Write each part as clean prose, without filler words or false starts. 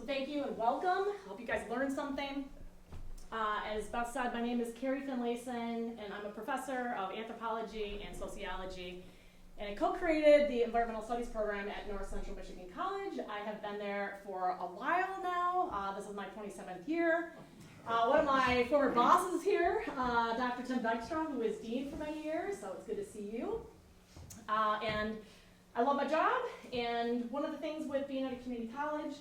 So thank you and welcome. Hope you guys learned something. As Beth said, my name is Kerri Finlayson, and I'm a professor of Anthropology and Sociology. And I co-created the Environmental Studies program at North Central Michigan College. I have been there for a while now. This is my 27th year. One of my former bosses here, Dr. Tim Dykstra, who is dean for many years, so it's good to see you. And I love my job, and one of the things with being at a community college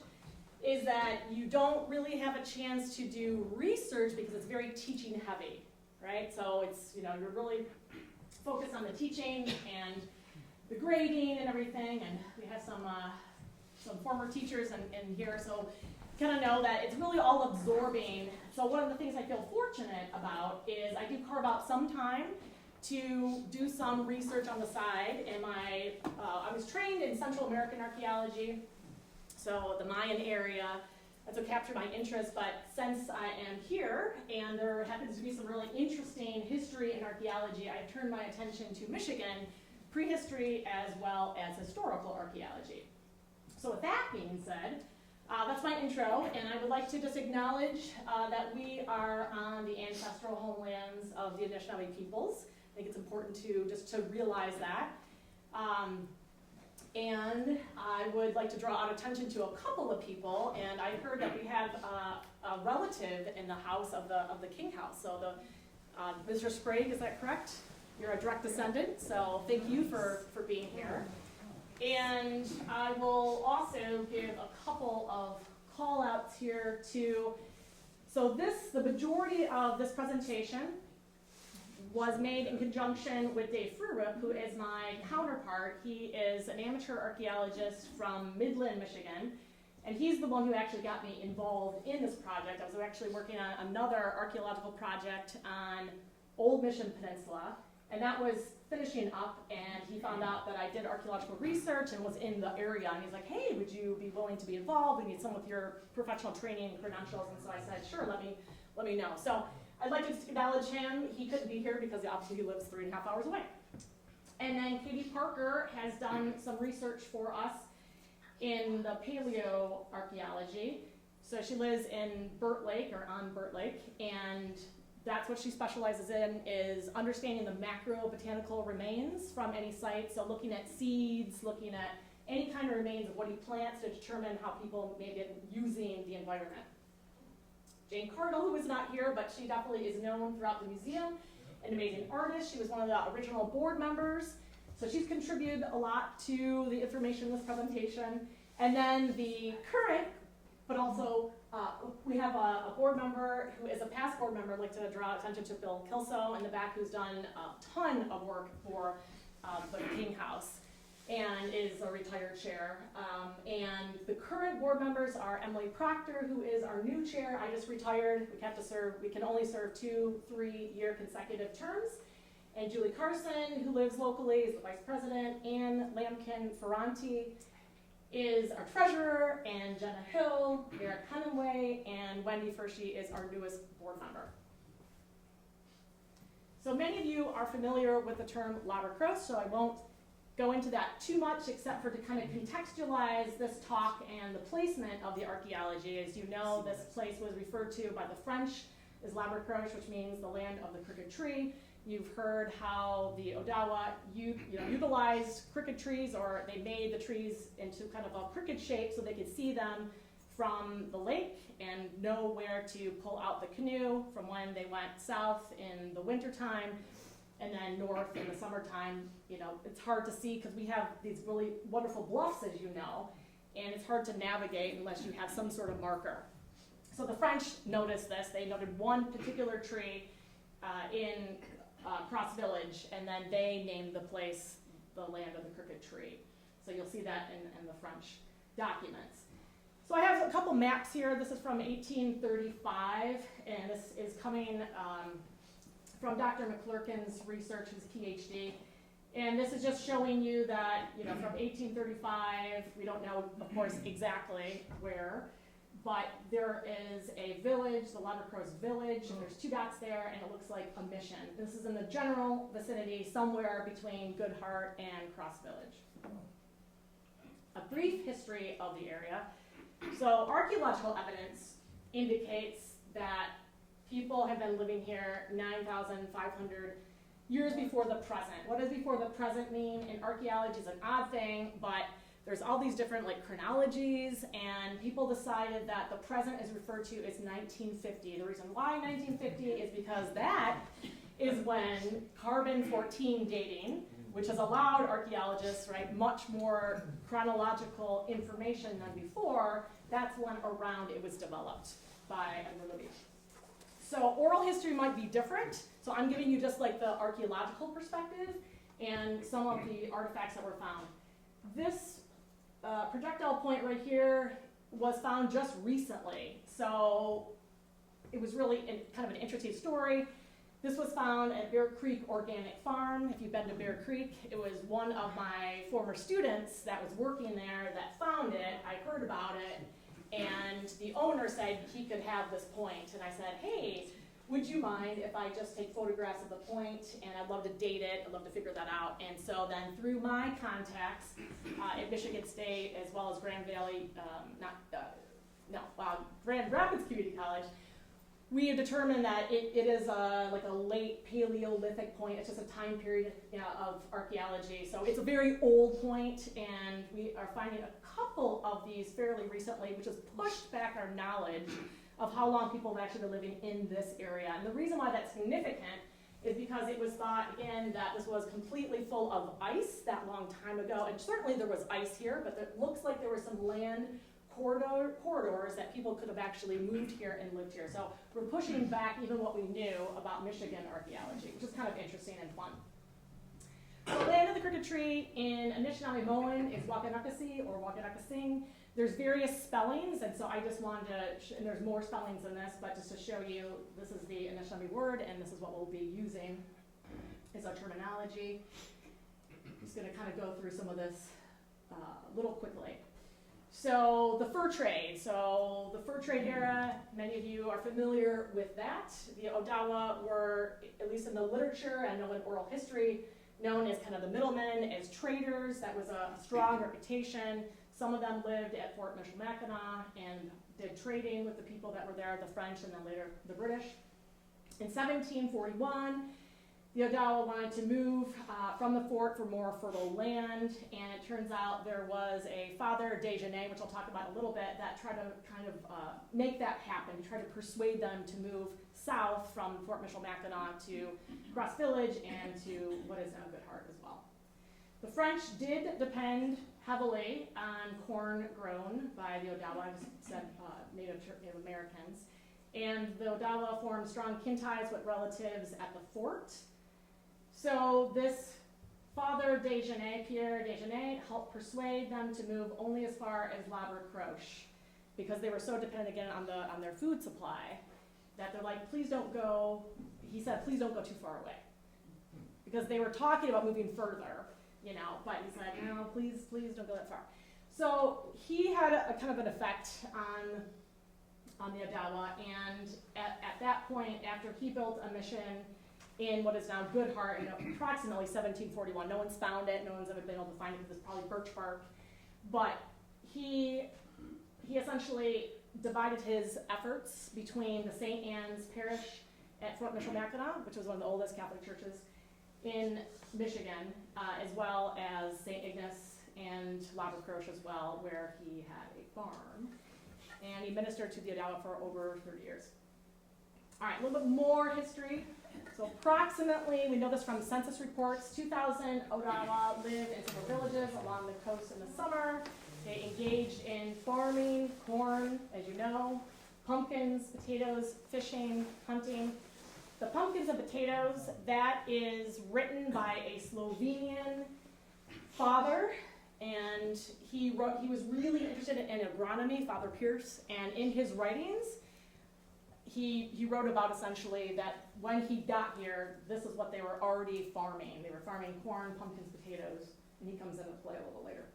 is that you don't really have a chance to do research because it's very teaching heavy, right? So it's, you're really focused on the teaching and the grading and everything, and we have some former teachers in here, so kind of know that it's really all absorbing. So one of the things I feel fortunate about is I do carve out some time to do some research on the side. And I was trained in Central American archaeology, so the Mayan area. That's what captured my interest. But since I am here, and there happens to be some really interesting history in archaeology, I've turned my attention to Michigan prehistory as well as historical archaeology. So with that being said, that's my intro, and I would like to just acknowledge that we are on the ancestral homelands of the Anishinaabe peoples. I think it's important to realize that. And I would like to draw out attention to a couple of people, and I heard that we have a relative in the house of the King House. So Mr. Sprague, is that correct? You're a direct descendant, so thank you for being here. And I will also give a couple of call outs here to, the majority of this presentation was made in conjunction with Dave Frurip, who is my counterpart. He is an amateur archaeologist from Midland, Michigan, and he's the one who actually got me involved in this project. I was actually working on another archaeological project on Old Mission Peninsula, and that was finishing up, and he found out that I did archaeological research and was in the area, and he's like, hey, would you be willing to be involved? We need someone with your professional training and credentials, and so I said, sure, let me know. So I'd like to acknowledge him. He couldn't be here because obviously he lives 3.5 hours away. And then Katie Parker has done some research for us in the paleoarchaeology. So she lives in Burt Lake, or on Burt Lake, and that's what she specializes in, is understanding the macro-botanical remains from any site. So looking at seeds, looking at any kind of remains of what he plants to determine how people may be using the environment. Jane Cardle, who is not here, but she definitely is known throughout the museum, an amazing artist. She was one of the original board members. So she's contributed a lot to the information in this presentation. And then the current, but also we have a board member who is a past board member. I'd like to draw attention to Bill Kilso in the back, who's done a ton of work for the King House and is a retired chair. And the current board members are Emily Proctor, who is our new chair. I just retired. We can only serve 2 3-year consecutive terms. And Julie Carson, who lives locally, is the vice president. Ann Lampkin-Ferranti is our treasurer, and Jenna Hill, Eric Hemingway, and Wendy Furshey is our newest board member. So many of you are familiar with the term Labercrosse, so I won't go into that too much except for to kind of contextualize this talk and the placement of the archaeology. As you know, this place was referred to by the French as Labercrosse, which means the land of the crooked tree. You've heard how the Odawa utilized crooked trees, or they made the trees into kind of a crooked shape so they could see them from the lake and know where to pull out the canoe from when they went south in the wintertime and then north in the summertime. It's hard to see because we have these really wonderful bluffs, as you know, and it's hard to navigate unless you have some sort of marker. So the French noticed this. They noted one particular tree in Cross Village, and then they named the place the land of the crooked tree. So you'll see that in the French documents. So I have a couple maps here. This is from 1835, and this is coming from Dr. McClurkin's research, his PhD. And this is just showing you that, from 1835, we don't know, of course, exactly where, but there is a village, the Labercrosse village, and there's 2 dots there, and it looks like a mission. This is in the general vicinity, somewhere between Goodhart and Cross Village. A brief history of the area. So archaeological evidence indicates that people have been living here 9,500 years before the present. What does before the present mean? In archaeology is an odd thing, but there's all these different chronologies, and people decided that the present is referred to as 1950. The reason why 1950 is because that is when carbon-14 dating, which has allowed archaeologists, much more chronological information than before. That's when around it was developed by Edward. So oral history might be different. So I'm giving you just the archaeological perspective and some of the artifacts that were found. This projectile point right here was found just recently. So it was really kind of an interesting story. This was found at Bear Creek Organic Farm. If you've been to Bear Creek, it was one of my former students that was working there that found it. I heard about it, and the owner said he could have this point. And I said, hey, would you mind if I just take photographs of the point, and I'd love to date it, I'd love to figure that out. And so then through my contacts at Michigan State, as well as Grand Valley, Grand Rapids Community College, we have determined that it is a late Paleolithic point. It's just a time period of archaeology. So it's a very old point, and we are finding a couple of these fairly recently, which has pushed back our knowledge of how long people have actually been living in this area. And the reason why that's significant is because it was thought, again, that this was completely full of ice that long time ago. And certainly there was ice here, but it looks like there were some land corridors that people could have actually moved here and lived here. So we're pushing back even what we knew about Michigan archaeology, which is kind of interesting and fun. The land of the crooked tree in Anishinaabemowin is Wakanakasi or Wakanakasing. There's various spellings, and so I just wanted to, and there's more spellings than this, but just to show you, this is the Anishinaabe word, and this is what we'll be using as our terminology. I'm just going to kind of go through some of this a little quickly. So the fur trade. So the fur trade era, many of you are familiar with that. The Odawa were, at least in the literature and in oral history, known as kind of the middlemen, as traders. That was a strong reputation. Some of them lived at Fort Michilimackinac and did trading with the people that were there, the French and then later the British. In 1741, the Odawa wanted to move from the fort for more fertile land, and it turns out there was a Father Déjeuner, which I'll talk about a little bit, that tried to kind of make that happen, try to persuade them to move south from Fort Michilimackinac to Cross Village and to what is now Good Heart as well. The French did depend heavily on corn grown by the Odawa, I just said Native Americans, and the Odawa formed strong kin ties with relatives at the fort. So this Father Déjeuner, Pierre Déjeuner, helped persuade them to move only as far as La Croche, because they were so dependent again on their food supply that they're like, please don't go, he said, please don't go too far away. Because they were talking about moving further, but he said, no, please don't go that far. So he had a kind of an effect on the Odawa, and at that point, after he built a mission in what is now Good Heart in approximately 1741. No one's found it, no one's ever been able to find it because it's probably birch bark. But he essentially divided his efforts between the St. Anne's Parish at Fort Michilimackinac, which was one of the oldest Catholic churches in Michigan, as well as St. Ignace and La Croche as well, where he had a farm. And he ministered to the Odawa for over 30 years. All right, a little bit more history. So approximately, we know this from census reports, 2,000 Odawa lived in several villages along the coast in the summer. They engaged in farming, corn, as you know, pumpkins, potatoes, fishing, hunting. The pumpkins and potatoes, that is written by a Slovenian father, and he was really interested in agronomy, Father Pierce, and in his writings, he wrote about essentially that when he got here, this is what they were already farming. They were farming corn, pumpkins, potatoes, and he comes into play a little later.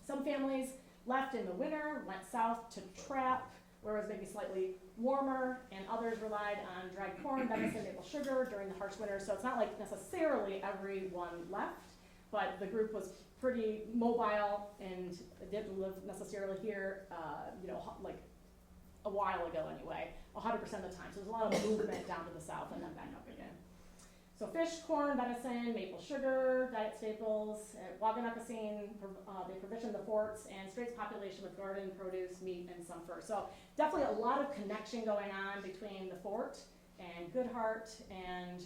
Some families left in the winter, went south to trap, where it was maybe slightly warmer, and others relied on dried corn, venison, maple sugar during the harsh winter. So it's not like necessarily everyone left, but the group was pretty mobile and didn't live necessarily here, like a while ago anyway, 100% of the time. So there's a lot of movement down to the south and then back up again. So fish, corn, venison, maple sugar, diet staples. At Waganakasine, they provisioned the forts and Straits population with garden, produce, meat, and some fur. So definitely a lot of connection going on between the fort and Goodhart and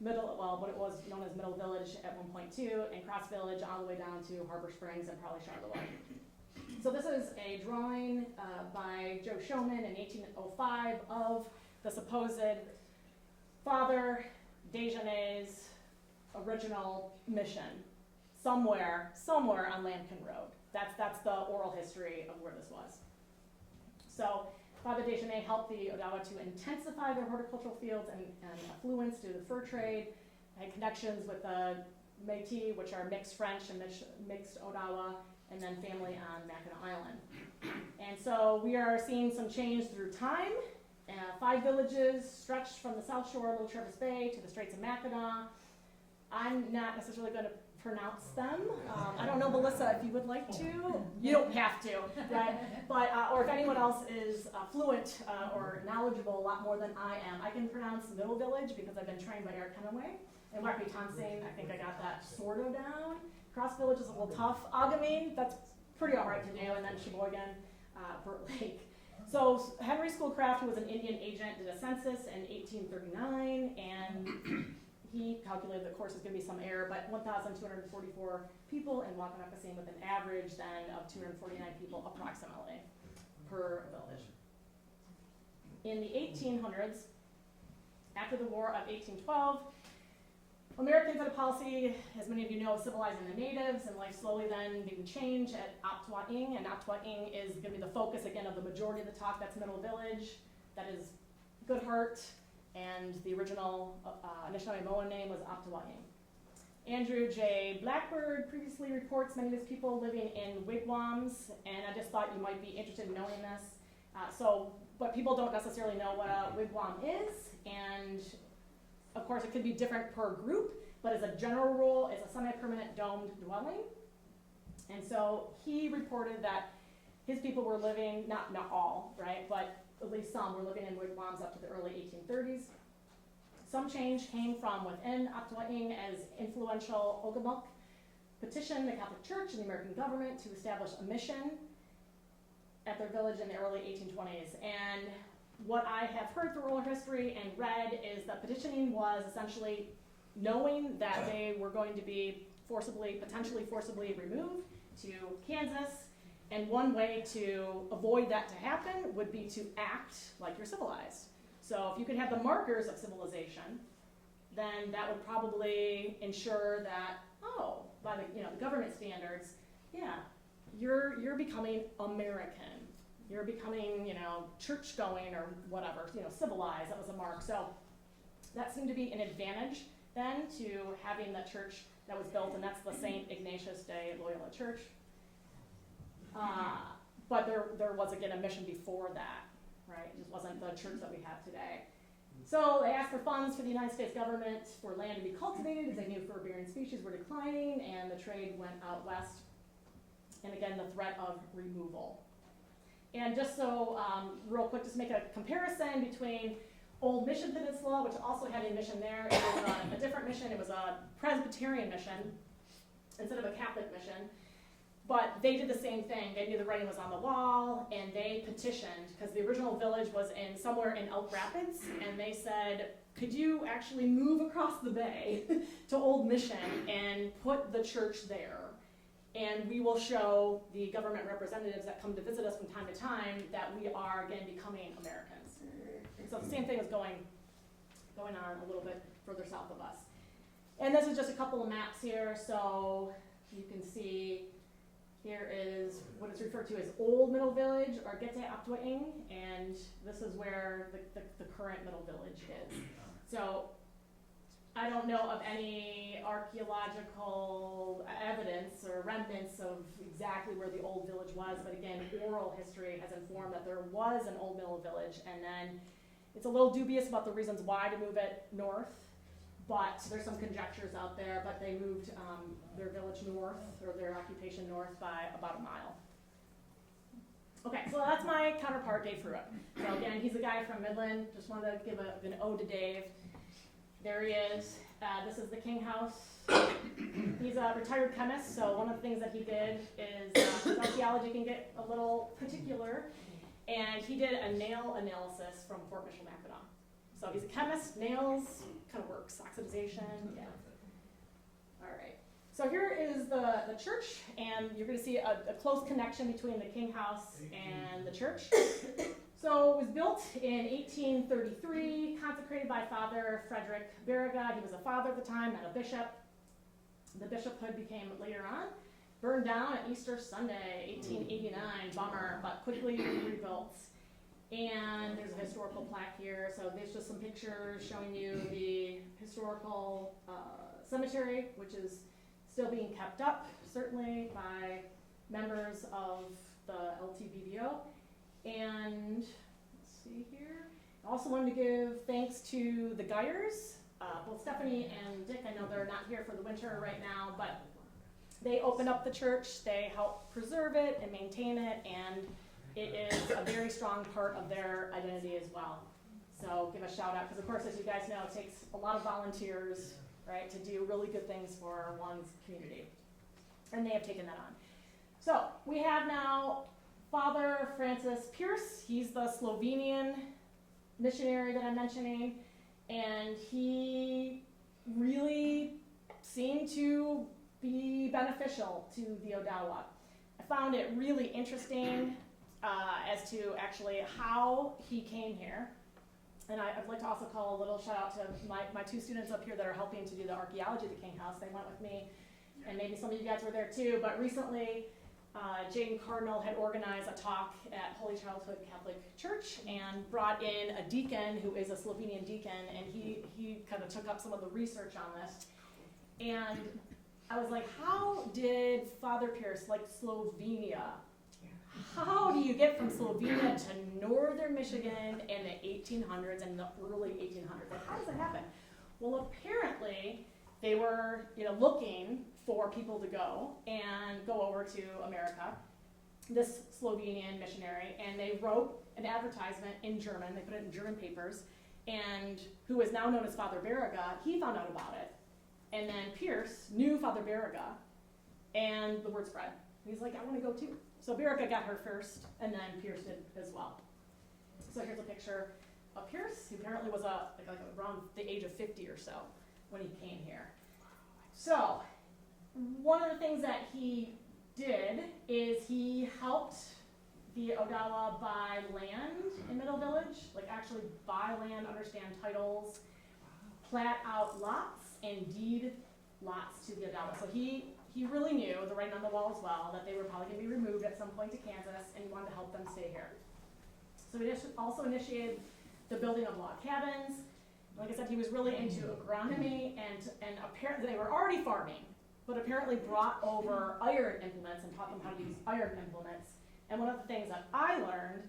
what it was known as Middle Village at 1.2, and Cross Village all the way down to Harbor Springs and probably Charleroi. So this is a drawing by Joe Showman in 1805 of the supposed Father Desjardins' original mission, somewhere on Lambkin Road. That's the oral history of where this was. So Father Desjardins helped the Odawa to intensify their horticultural fields and affluence through the fur trade, had connections with the Métis, which are mixed French and mixed Odawa, and then family on Mackinac Island. And so we are seeing some change through time. 5 villages stretched from the South Shore, Little Traverse Bay, to the Straits of Mackinac. I'm not necessarily going to pronounce them. I don't know, Melissa, if you would like to. You don't have to, right? But, or if anyone else is fluent or knowledgeable a lot more than I am, I can pronounce Middle Village because I've been trained by Eric Hemingway. And Mark Thompson, I think I got that sort of down. Cross Village is a little tough. Agamine, that's pretty all right to do. And then Sheboygan, Burt Lake. So Henry Schoolcraft, who was an Indian agent, did a census in 1839, and he calculated, of course, there's going to be some error, but 1,244 people in Wakanakasine with an average then of 249 people approximately per village. In the 1800s, after the War of 1812, Americans had a policy, as many of you know, of civilizing the natives, and life slowly then began to change at Aptuaing, and Aptuaing is going to be the focus again of the majority of the talk. That's Middle Village, that is Goodhart, and the original Anishinaabe name was Aptuaing. Andrew J. Blackbird previously reports many of his people living in wigwams, and I just thought you might be interested in knowing this. But people don't necessarily know what a wigwam is, and of course, it could be different per group, but as a general rule, it's a semi-permanent domed dwelling. And so he reported that his people were living, not all, right, but at least some were living in wigwams up to the early 1830s. Some change came from within Aptuaing as influential Ogamuk petitioned the Catholic Church and the American government to establish a mission at their village in the early 1820s. And what I have heard through oral history and read is that petitioning was essentially knowing that they were going to be potentially forcibly removed to Kansas, and one way to avoid that to happen would be to act like you're civilized. So if you could have the markers of civilization, then that would probably ensure that, by the government standards, you're becoming American. You're becoming, church going or whatever, civilized. That was a mark. So that seemed to be an advantage then to having that church that was built, and that's the St. Ignatius de Loyola Church. But there was, again, a mission before that, right? It just wasn't the church that we have today. So they asked for funds for the United States government for land to be cultivated, as they knew fur-bearing species were declining, and the trade went out west. And again, the threat of removal. And just so, real quick, just make a comparison between Old Mission Peninsula, which also had a mission there. It was a different mission. It was a Presbyterian mission instead of a Catholic mission. But they did the same thing. They knew the writing was on the wall, and they petitioned, because the original village was somewhere in Elk Rapids, and they said, could you actually move across the bay to Old Mission and put the church there? And we will show the government representatives that come to visit us from time to time that we are, again, becoming Americans. So the same thing is going on a little bit further south of us. And this is just a couple of maps here. So you can see here is what is referred to as Old Middle Village, or Gete Aptuaing, and this is where the current Middle Village is. So I don't know of any archaeological evidence or remnants of exactly where the old village was, but again, oral history has informed that there was an Old Middle Village, and then it's a little dubious about the reasons why to move it north, but there's some conjectures out there, but they moved their village north, or their occupation north by about a mile. Okay, so that's my counterpart, Dave Frurip. So again, he's a guy from Midland. Just wanted to give an ode to Dave. There he is. This is the King House. He's a retired chemist, so one of the things that he did is archaeology can get a little particular, and he did a nail analysis from Fort Mitchell-Mackinac. So he's a chemist, nails, kind of works, oxidization, yeah. All right. So here is the church, and you're going to see a close connection between the King House and the church. So it was built in 1833, consecrated by Father Frederick Barraga. He was a father at the time, not a bishop. The bishophood became later on. Burned down on Easter Sunday, 1889, bummer, but quickly rebuilt. And there's a historical plaque here, so there's just some pictures showing you the historical cemetery, which is still being kept up, certainly by members of the LTBBO. And let's see here. I also wanted to give thanks to the Geyers, both Stephanie and Dick. I know they're not here for the winter right now, but they opened up the church, they helped preserve it and maintain it, and it is a very strong part of their identity as well. So give a shout out, because of course, as you guys know, it takes a lot of volunteers, right, to do really good things for one's community. And they have taken that on. So we have now Father Francis Pierce. He's the Slovenian missionary that I'm mentioning, and he really seemed to be beneficial to the Odawa. I found it really interesting as to actually how he came here. And I'd like to also call a little shout out to my two students up here that are helping to do the archaeology at the King House. They went with me, and maybe some of you guys were there too, but recently Jane Cardinal had organized a talk at Holy Childhood Catholic Church and brought in a deacon who is a Slovenian deacon, and he kind of took up some of the research on this. And I was like, how did Father Pierce like Slovenia? How do you get from Slovenia to northern Michigan in the 1800s and the early 1800s? Like, how does that happen? Well, apparently they were, looking for people to go and go over to America, this Slovenian missionary, and they wrote an advertisement in German. They put it in German papers, and who is now known as Father Barraga, he found out about it. And then Pierce knew Father Barraga, and the word spread. He's like, I want to go too. So Barraga got her first, and then Pierce did as well. So here's a picture of Pierce, who apparently was around the age of 50 or so when he came here. So one of the things that he did is he helped the Odawa buy land in Middle Village, like actually buy land, understand titles, plat out lots, and deed lots to the Odawa. So he really knew, the writing on the wall as well, that they were probably going to be removed at some point to Kansas, and he wanted to help them stay here. So he also initiated the building of log cabins. Like I said, he was really into agronomy, and apparently they were already farming, but apparently brought over iron implements and taught them how to use iron implements. And one of the things that I learned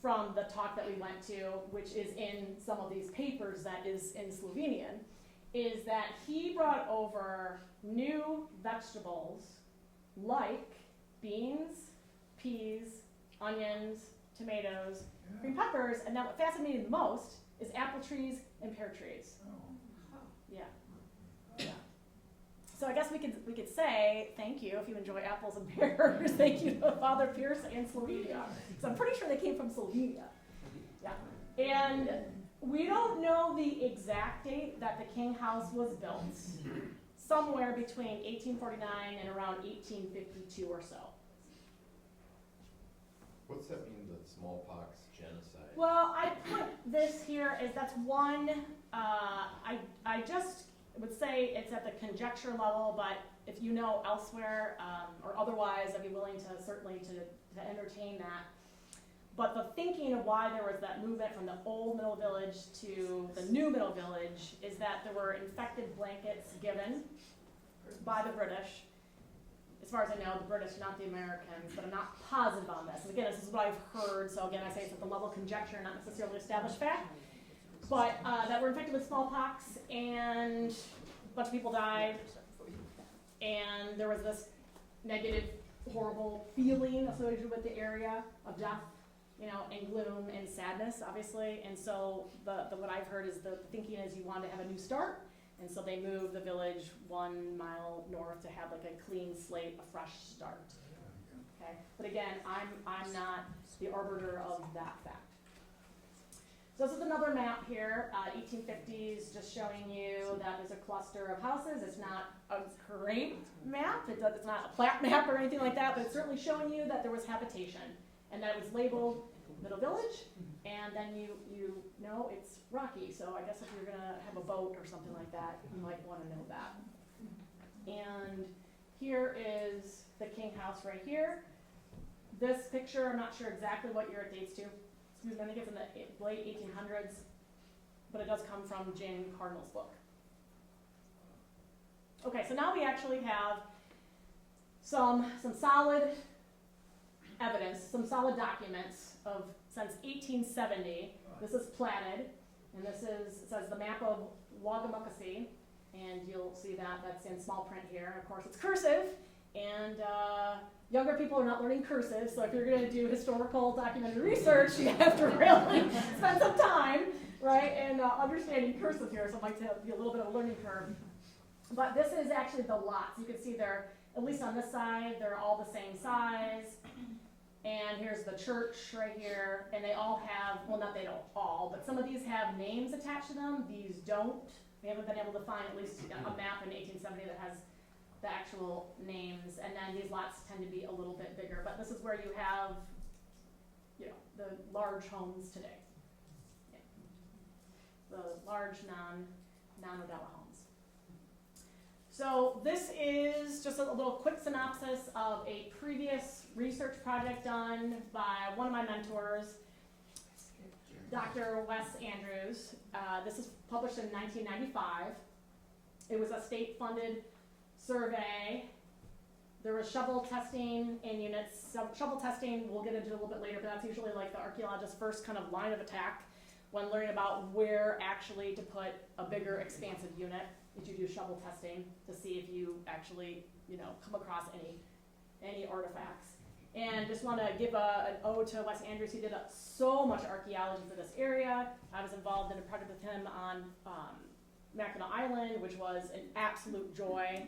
from the talk that we went to, which is in some of these papers that is in Slovenian, is that he brought over new vegetables like beans, peas, onions, tomatoes, green peppers, and now what fascinated me the most is apple trees and pear trees. Yeah. So I guess we could say thank you if you enjoy apples and pears. Thank you to Father Pierce and Slovenia. So I'm pretty sure they came from Slovenia. Yeah. And we don't know the exact date that the King House was built. Somewhere between 1849 and around 1852 or so. What's that mean, the smallpox genocide? Well, I put this here as that's one, I just would say it's at the conjecture level, but if you know elsewhere or otherwise, I'd be willing to certainly to entertain that. But the thinking of why there was that movement from the old Middle Village to the new Middle Village is that there were infected blankets given by the British. As far as I know, the British, not the Americans, but I'm not positive on this. And again, this is what I've heard, so again, I say it's at the level of conjecture, not necessarily established fact. but that were infected with smallpox, and a bunch of people died, and there was this negative, horrible feeling associated with the area of death, you know, and gloom and sadness, obviously. And so what I've heard is the thinking is you want to have a new start, and so they moved the village 1 mile north to have like a clean slate, a fresh start. Okay, but again, I'm not the arbiter of that fact. So this is another map here, 1850s, just showing you that there's a cluster of houses. It's not a great map, it's not a plat map or anything like that, but it's certainly showing you that there was habitation and that it was labeled Middle Village, and then you know it's rocky, so I guess if you're gonna have a boat or something like that, you might wanna know that. And here is the King House right here. This picture, I'm not sure exactly what year it dates to. Excuse me, I think it's in the late 1800s, but it does come from Jane Cardinal's book. Okay, so now we actually have some solid evidence, some solid documents of since 1870. This is platted, and this is, it says the map of Wagamukasee, and you'll see that that's in small print here. And of course, it's cursive, and younger people are not learning cursive, so if you're going to do historical documented research, you have to really spend some time, right, and understanding cursive here, so it might be a little bit of a learning curve. But this is actually the lots. You can see they're, at least on this side, they're all the same size. And here's the church right here, and they all have, well, not they don't all, but some of these have names attached to them. These don't. We haven't been able to find at least a map in 1870 that has the actual names, and then these lots tend to be a little bit bigger, but this is where you have, you know, the large homes today. Yeah. The large non-Odawa homes. So this is just a little quick synopsis of a previous research project done by one of my mentors, Dr. Wes Andrews. This was published in 1995. It was a state-funded survey. There was shovel testing in units. So shovel testing, we'll get into a little bit later, but that's usually like the archaeologist's first kind of line of attack when learning about where actually to put a bigger expansive unit. Is you do shovel testing to see if you actually, you know, come across any artifacts. And just want to give an ode to Wes Andrews. He did so much archaeology for this area. I was involved in a project with him on Mackinac Island, which was an absolute joy.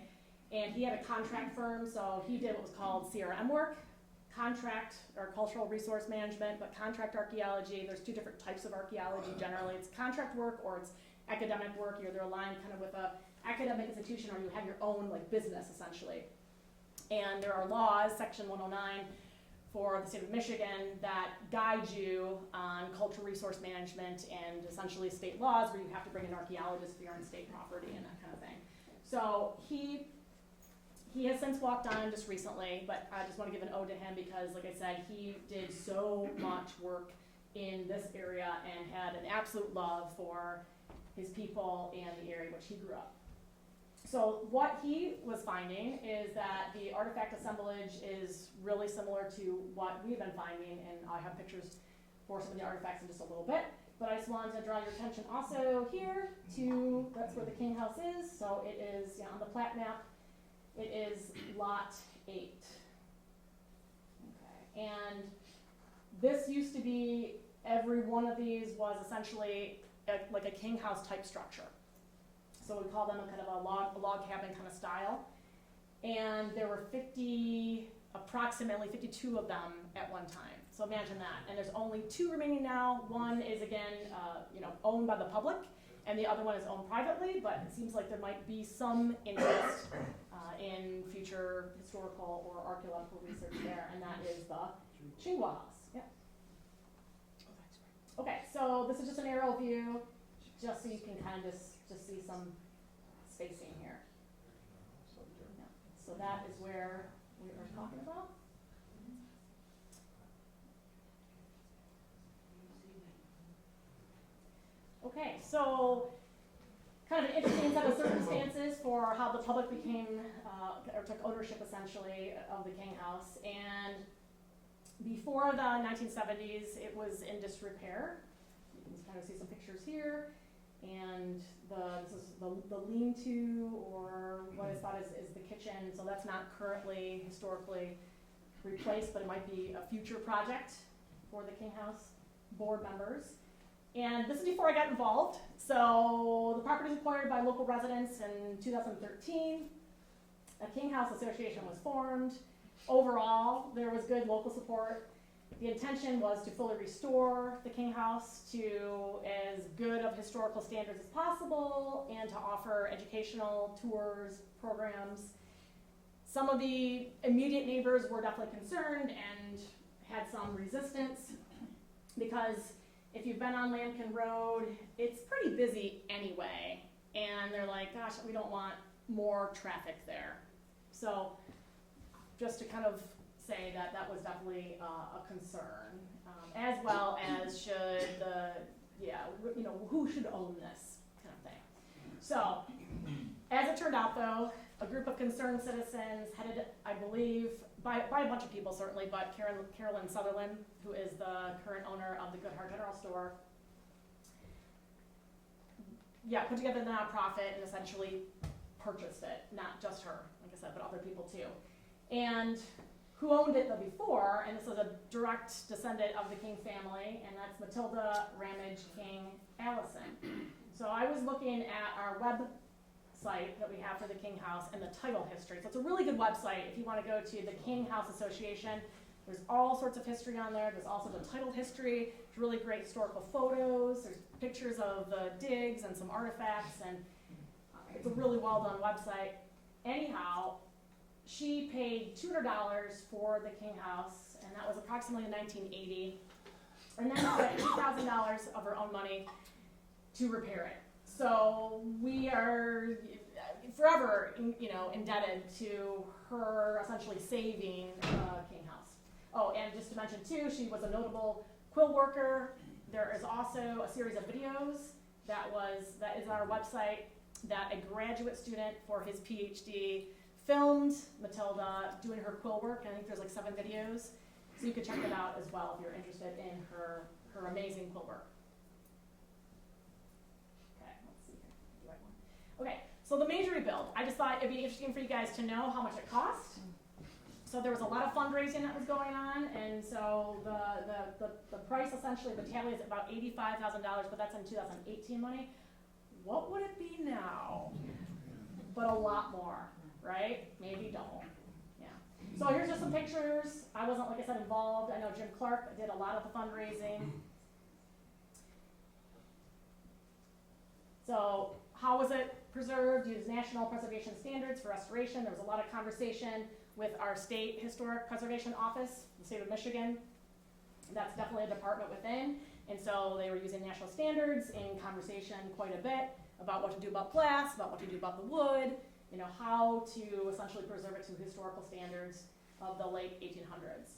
And he had a contract firm, so he did what was called CRM work, contract or cultural resource management, but contract archaeology. There's two different types of archaeology generally. It's contract work or it's academic work. You're either aligned kind of with an academic institution or you have your own like business essentially. And there are laws, Section 109 for the state of Michigan, that guide you on cultural resource management and essentially state laws where you have to bring an archaeologist if you're on state property and that kind of thing. So he has since walked on just recently, but I just want to give an ode to him because, like I said, he did so much work in this area and had an absolute love for his people and the area in which he grew up. So what he was finding is that the artifact assemblage is really similar to what we've been finding, and I have pictures for some of the artifacts in just a little bit. But I just wanted to draw your attention also here to, that's where the King House is. So it is, on the plat map, it is lot 8. Okay, and this used to be, every one of these was essentially like a King House type structure. So we call them a kind of a log cabin kind of style. And there were approximately 52 of them at one time. So imagine that. And there's only 2 remaining now. One is again, owned by the public, and the other one is owned privately. But it seems like there might be some interest in future historical or archaeological research there, and that is the Chingwa House. Yeah. Okay, so this is just an aerial view, just so you can kind of just see some spacing here. Yeah. So that is where we are talking about. Okay, so kind of an interesting set of circumstances for how the public became, or took ownership essentially of the King House. And before the 1970s, it was in disrepair. You can kind of see some pictures here. And this is the lean-to, or what is thought is the kitchen. So that's not currently historically replaced, but it might be a future project for the King House board members. And this is before I got involved. So the property was acquired by local residents in 2013. A King House Association was formed. Overall, there was good local support. The intention was to fully restore the King House to as good of historical standards as possible and to offer educational tours, programs. Some of the immediate neighbors were definitely concerned and had some resistance because if you've been on Lambkin Road, it's pretty busy anyway. And they're like, gosh, we don't want more traffic there. So just to kind of say that that was definitely a concern, as well as should who should own this kind of thing. So, as it turned out though, a group of concerned citizens headed, I believe, by a bunch of people certainly, but Carolyn Sutherland, who is the current owner of the Good Heart General Store, put together the nonprofit and essentially purchased it, not just her, like I said, but other people too. And who owned it before, and this is a direct descendant of the King family, and that's Matilda Ramage King Allison. So I was looking at our website that we have for the King House and the title history. So it's a really good website if you want to go to the King House Association. There's all sorts of history on there. There's also the title history. There's really great historical photos. There's pictures of the digs and some artifacts, and it's a really well done website. Anyhow, she paid $200 for the King House, and that was approximately in 1980. And then she got $8,000 of her own money to repair it. So we are forever, indebted to her essentially saving King House. Oh, and just to mention too, she was a notable quill worker. There is also a series of videos that is on our website that a graduate student for his PhD filmed Matilda doing her quill work. I think there's like 7 videos. So you could check it out as well if you're interested in her amazing quill work. Okay, let's see here. The right one. Okay, so the major rebuild. I just thought it'd be interesting for you guys to know how much it cost. So there was a lot of fundraising that was going on, and so the price essentially, the tally is about $85,000, but that's in 2018 money. What would it be now? But a lot more. Right? Maybe double. Yeah. So here's just some pictures. I wasn't, like I said, involved. I know Jim Clark did a lot of the fundraising. So how was it preserved? Used national preservation standards for restoration. There was a lot of conversation with our state historic preservation office, the state of Michigan. That's definitely a department within. And so they were using national standards in conversation quite a bit about what to do about glass, about what to do about the wood, how to essentially preserve it to historical standards of the late 1800s.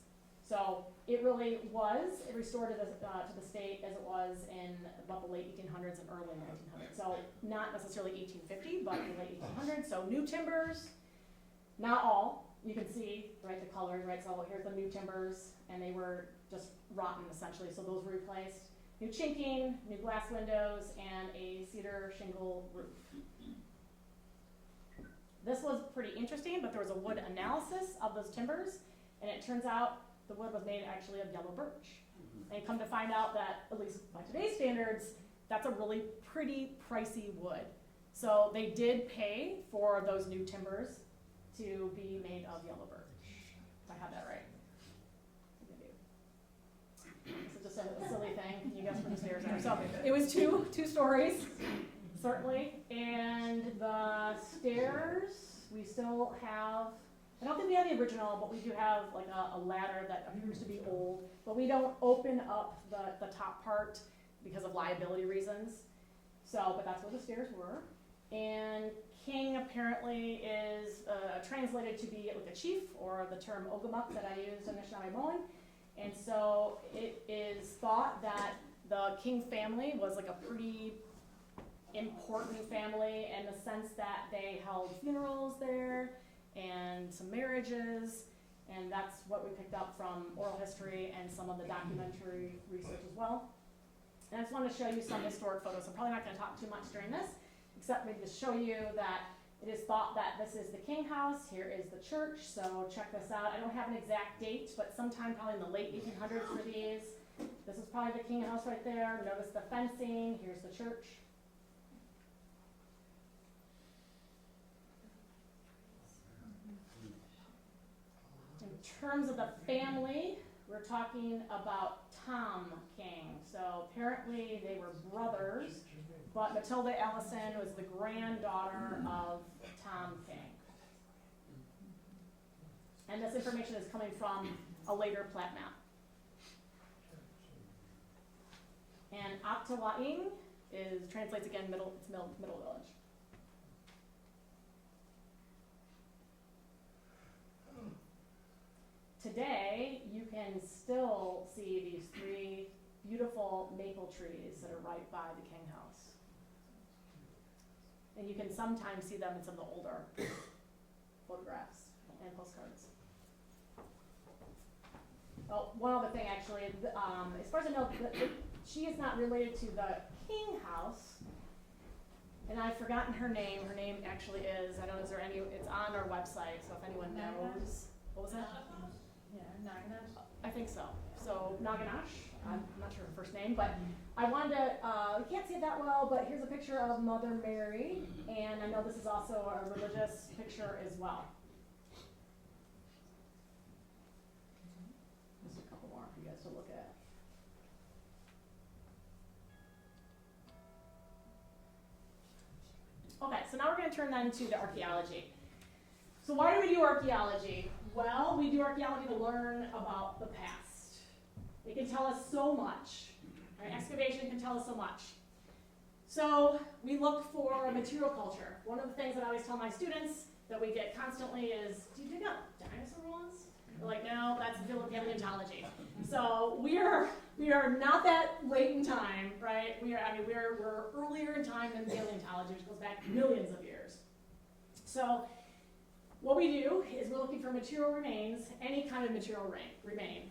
So it really was restored to the state as it was in about the late 1800s and early 1900s. So not necessarily 1850, but in the late 1800s. So new timbers, not all. You can see, right, the colors, right? So here's the new timbers, and they were just rotten essentially. So those were replaced. New chinking, new glass windows, and a cedar shingle roof. This was pretty interesting, but there was a wood analysis of those timbers, and it turns out the wood was made actually of yellow birch. And come to find out that, at least by today's standards, that's a really pretty pricey wood. So they did pay for those new timbers to be made of yellow birch. If I have that right. This is just a silly thing. You guess where the stairs are. So it was two stories. Certainly, and the stairs, we still have, I don't think we have the original, but we do have like a ladder that appears to be old, but we don't open up the top part because of liability reasons. So, but that's where the stairs were. And king apparently is translated to be like a chief, or the term Ogamuk that I used in Anishinaabe. And so it is thought that the king family was like a pretty important family in the sense that they held funerals there and some marriages, and that's what we picked up from oral history and some of the documentary research as well. And I just want to show you some historic photos. I'm probably not going to talk too much during this, except maybe to show you that it is thought that this is the king house. Here is the church, so check this out. I don't have an exact date, but sometime probably in the late 1800s for these. This is probably the king house right there. Notice the fencing. Here's the church. In terms of the family, we're talking about Tom King. So apparently they were brothers, but Matilda Allison was the granddaughter of Tom King. And this information is coming from a later plat map. And Octawaing translates again middle village. Today, you can still see these 3 beautiful maple trees that are right by the king house. And you can sometimes see them in some of the older photographs and postcards. Oh, one other thing actually, as far as I know, she is not related to the king house, and I've forgotten her name. Her name actually is, I don't know, is there any, it's on our website, so if anyone knows. What was that? Yeah, Naganash. I think so. So Naganash, I'm not sure her first name, but I wanted to, you can't see it that well, but here's a picture of Mother Mary, and I know this is also a religious picture as well. Just a couple more for you guys to look at. Okay, so now we're going to turn then to the archaeology. So why do we do archaeology? Well, we do archaeology to learn about the past. It can tell us so much. Right? Excavation can tell us so much. So we look for material culture. One of the things that I always tell my students that we get constantly is, do you dig up dinosaur bones? They're like, no, that's paleontology. So we are not that late in time, right? We're earlier in time than paleontology, which goes back millions of years. So what we do is we're looking for material remains, any kind of material remain.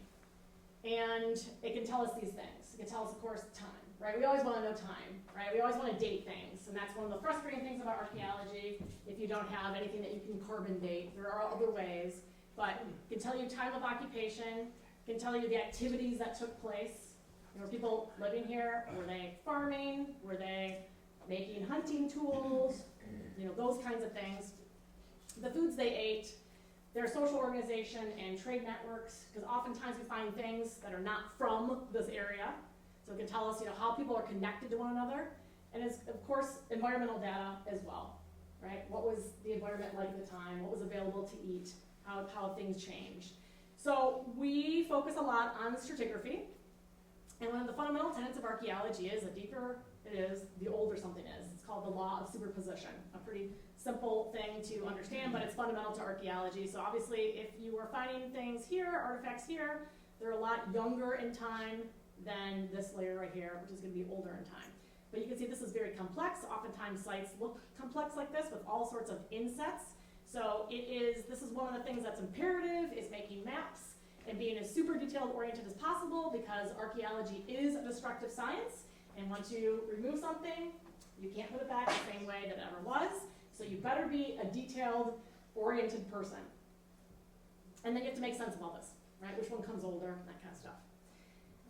And it can tell us these things. It can tell us, of course, time, right? We always want to know time, right? We always want to date things, and that's one of the frustrating things about archaeology. If you don't have anything that you can carbon date, there are other ways, but it can tell you time of occupation, it can tell you the activities that took place. You know, people living here, were they farming? Were they making hunting tools? You know, those kinds of things. The foods they ate, their social organization and trade networks, because oftentimes we find things that are not from this area. So it can tell us, you know, how people are connected to one another. And it's, of course, environmental data as well, right? What was the environment like at the time? What was available to eat? How things changed. So we focus a lot on stratigraphy. And one of the fundamental tenets of archaeology is the deeper it is, the older something is. It's called the law of superposition. A pretty simple thing to understand, but it's fundamental to archaeology. So obviously, if you are finding things here, artifacts here, they're a lot younger in time than this layer right here, which is going to be older in time. But you can see this is very complex. Oftentimes sites look complex like this with all sorts of insets. So this is one of the things that's imperative, is making maps and being as super detailed oriented as possible, because archaeology is a destructive science. And once you remove something, you can't put it back the same way that it ever was. So you better be a detailed oriented person. And then you have to make sense of all this, right? Which one comes older, that kind of stuff.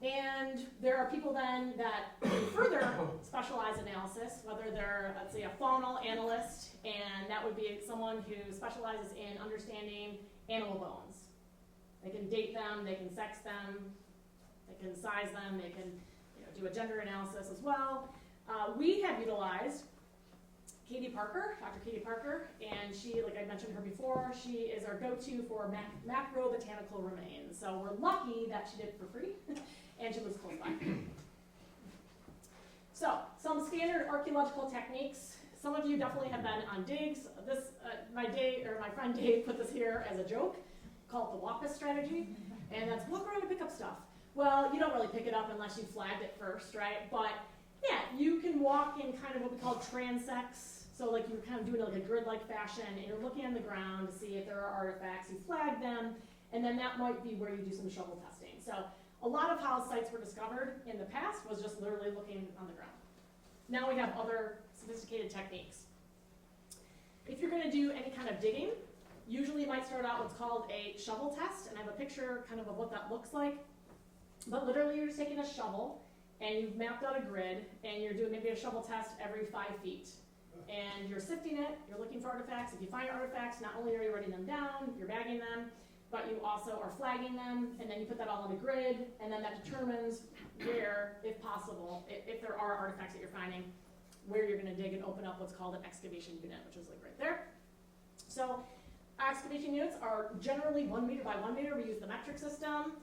And there are people then that further specialize analysis, whether they're, let's say, a faunal analyst, and that would be someone who specializes in understanding animal bones. They can date them, they can sex them, they can size them, they can, you know, do a gender analysis as well. We have utilized Katie Parker, Dr. Katie Parker, and she, like I mentioned her before, she is our go-to for macro-botanical remains. So we're lucky that she did it for free, and she lives close by. So, some standard archaeological techniques. Some of you definitely have been on digs. This, my friend Dave put this here as a joke, called the WAPIS strategy, and that's walk around and pick up stuff. Well, you don't really pick it up unless you flagged it first, right? But yeah, you can walk in kind of what we call transects. So like you're kind of doing like a grid-like fashion, and you're looking on the ground to see if there are artifacts. You flag them, and then that might be where you do some shovel testing. So A lot of how sites were discovered in the past was just literally looking on the ground. Now we have other sophisticated techniques. If you're gonna do any kind of digging, usually you might start out what's called a shovel test, and I have a picture kind of what that looks like. But literally you're just taking a shovel, and you've mapped out a grid, and you're doing maybe a shovel test every 5 feet. And you're sifting it, you're looking for artifacts. If you find artifacts, not only are you writing them down, you're bagging them, but you also are flagging them, and then you put that all on a grid, and then that determines where, if possible, if there are artifacts that you're finding, where you're gonna dig and open up what's called an excavation unit, which is like right there. So excavation units are generally 1 meter by 1 meter. We use the metric system.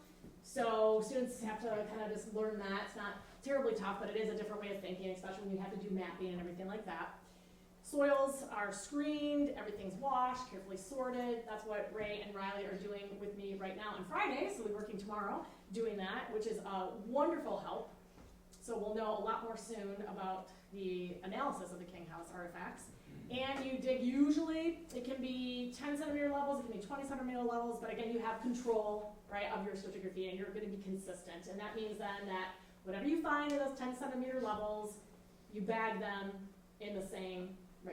So students have to kind of just learn that. It's not terribly tough, but it is a different way of thinking, especially when you have to do mapping and everything like that. Soils are screened, everything's washed, carefully sorted. That's what Ray and Riley are doing with me right now on Friday, so we're working tomorrow doing that, which is a wonderful help. So we'll know a lot more soon about the analysis of the King House artifacts. And you dig, usually it can be 10 centimeter levels, it can be 20 centimeter levels, but again, you have control, right, of your stratigraphy, and you're gonna be consistent. And that means then that whatever you find in those 10 centimeter levels, you bag them in the same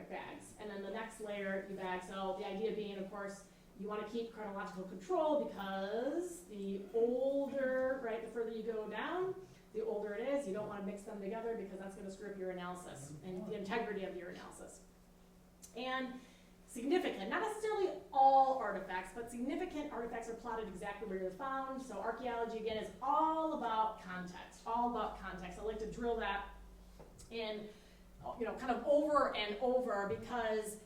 bags. And then the next layer you bag. So the idea being, of course, you want to keep chronological control because the older, right, the further you go down, the older it is. You don't want to mix them together because that's going to screw up your analysis and the integrity of your analysis. And significant, not necessarily all artifacts, but significant artifacts are plotted exactly where they're found. So archaeology, again, is all about context, all about context. I like to drill that in, you know, kind of over and over, because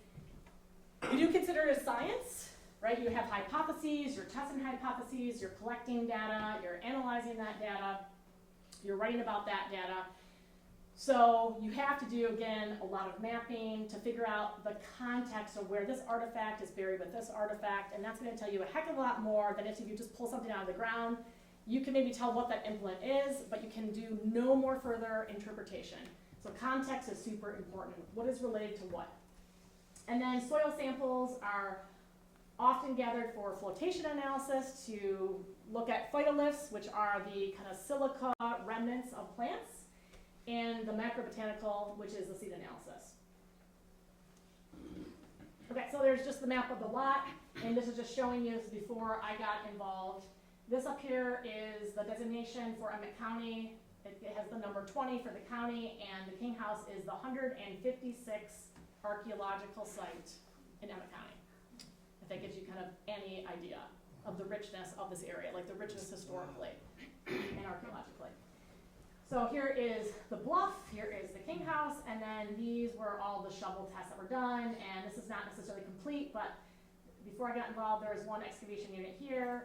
you do consider it a science, right? You have hypotheses, you're testing hypotheses, you're collecting data, you're analyzing that data, you're writing about that data. So you have to do, again, a lot of mapping to figure out the context of where this artifact is buried with this artifact, and that's going to tell you a heck of a lot more than if you just pull something out of the ground. You can maybe tell what that implement is, but you can do no more further interpretation. So context is super important. What is related to what? And then soil samples are often gathered for flotation analysis to look at phytoliths, which are the kind of silica remnants of plants, and the macrobotanical, which is the seed analysis. Okay, so there's just the map of the lot, and this is just showing you this before I got involved. This up here is the designation for Emmett County. It has the number 20 for the county, and the King House is the 156th archaeological site in Emmett County. If that gives you kind of any idea of the richness of this area, like the richness historically and archaeologically. So here is the bluff, here is the King House, and then these were all the shovel tests that were done, and this is not necessarily complete, but before I got involved, there was one excavation unit here,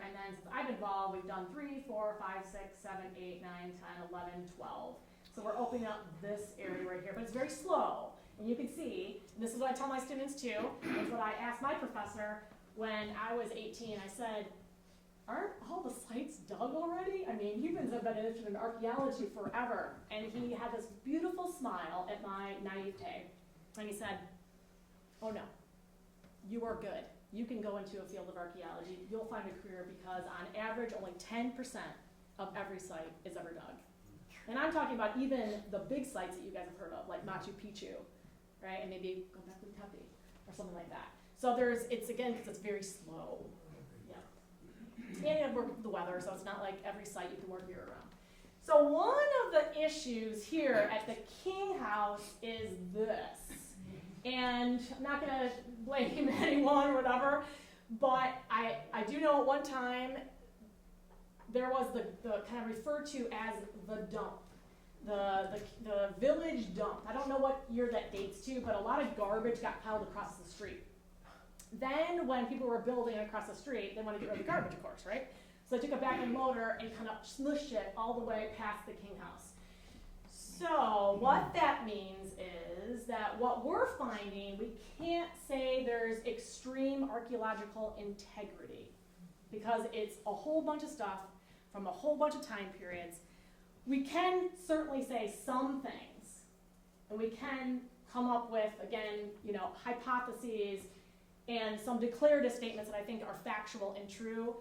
and then since I've been involved, we've done 3, 4, 5, 6, 7, 8, 9, 10, 11, 12. So we're opening up this area right here, but it's very slow. And you can see, and this is what I tell my students too, is what I asked my professor when I was 18. I said, aren't all the sites dug already? I mean, humans have been interested in archaeology forever. And he had this beautiful smile at my naivete. And he said, oh no. You are good. You can go into a field of archaeology. You'll find a career because on average, only 10% of every site is ever dug. And I'm talking about even the big sites that you guys have heard of, like Machu Picchu, right? And maybe go back to Tepe or something like that. So it's again, because it's very slow. Yeah. And you have the weather, so it's not like every site you can work year round. So one of the issues here at the King House is this. And I'm not going to blame anyone or whatever, but I do know at one time there was the kind of referred to as the dump, the village dump. I don't know what year that dates to, but a lot of garbage got piled across the street. Then when people were building across the street, they wanted to get rid of the garbage, of course, right? So they took a back-end loader and kind of smushed it all the way past the King House. So what that means is that what we're finding, we can't say there's extreme archaeological integrity because it's a whole bunch of stuff from a whole bunch of time periods. We can certainly say some things, and we can come up with, again, hypotheses and some declarative statements that I think are factual and true,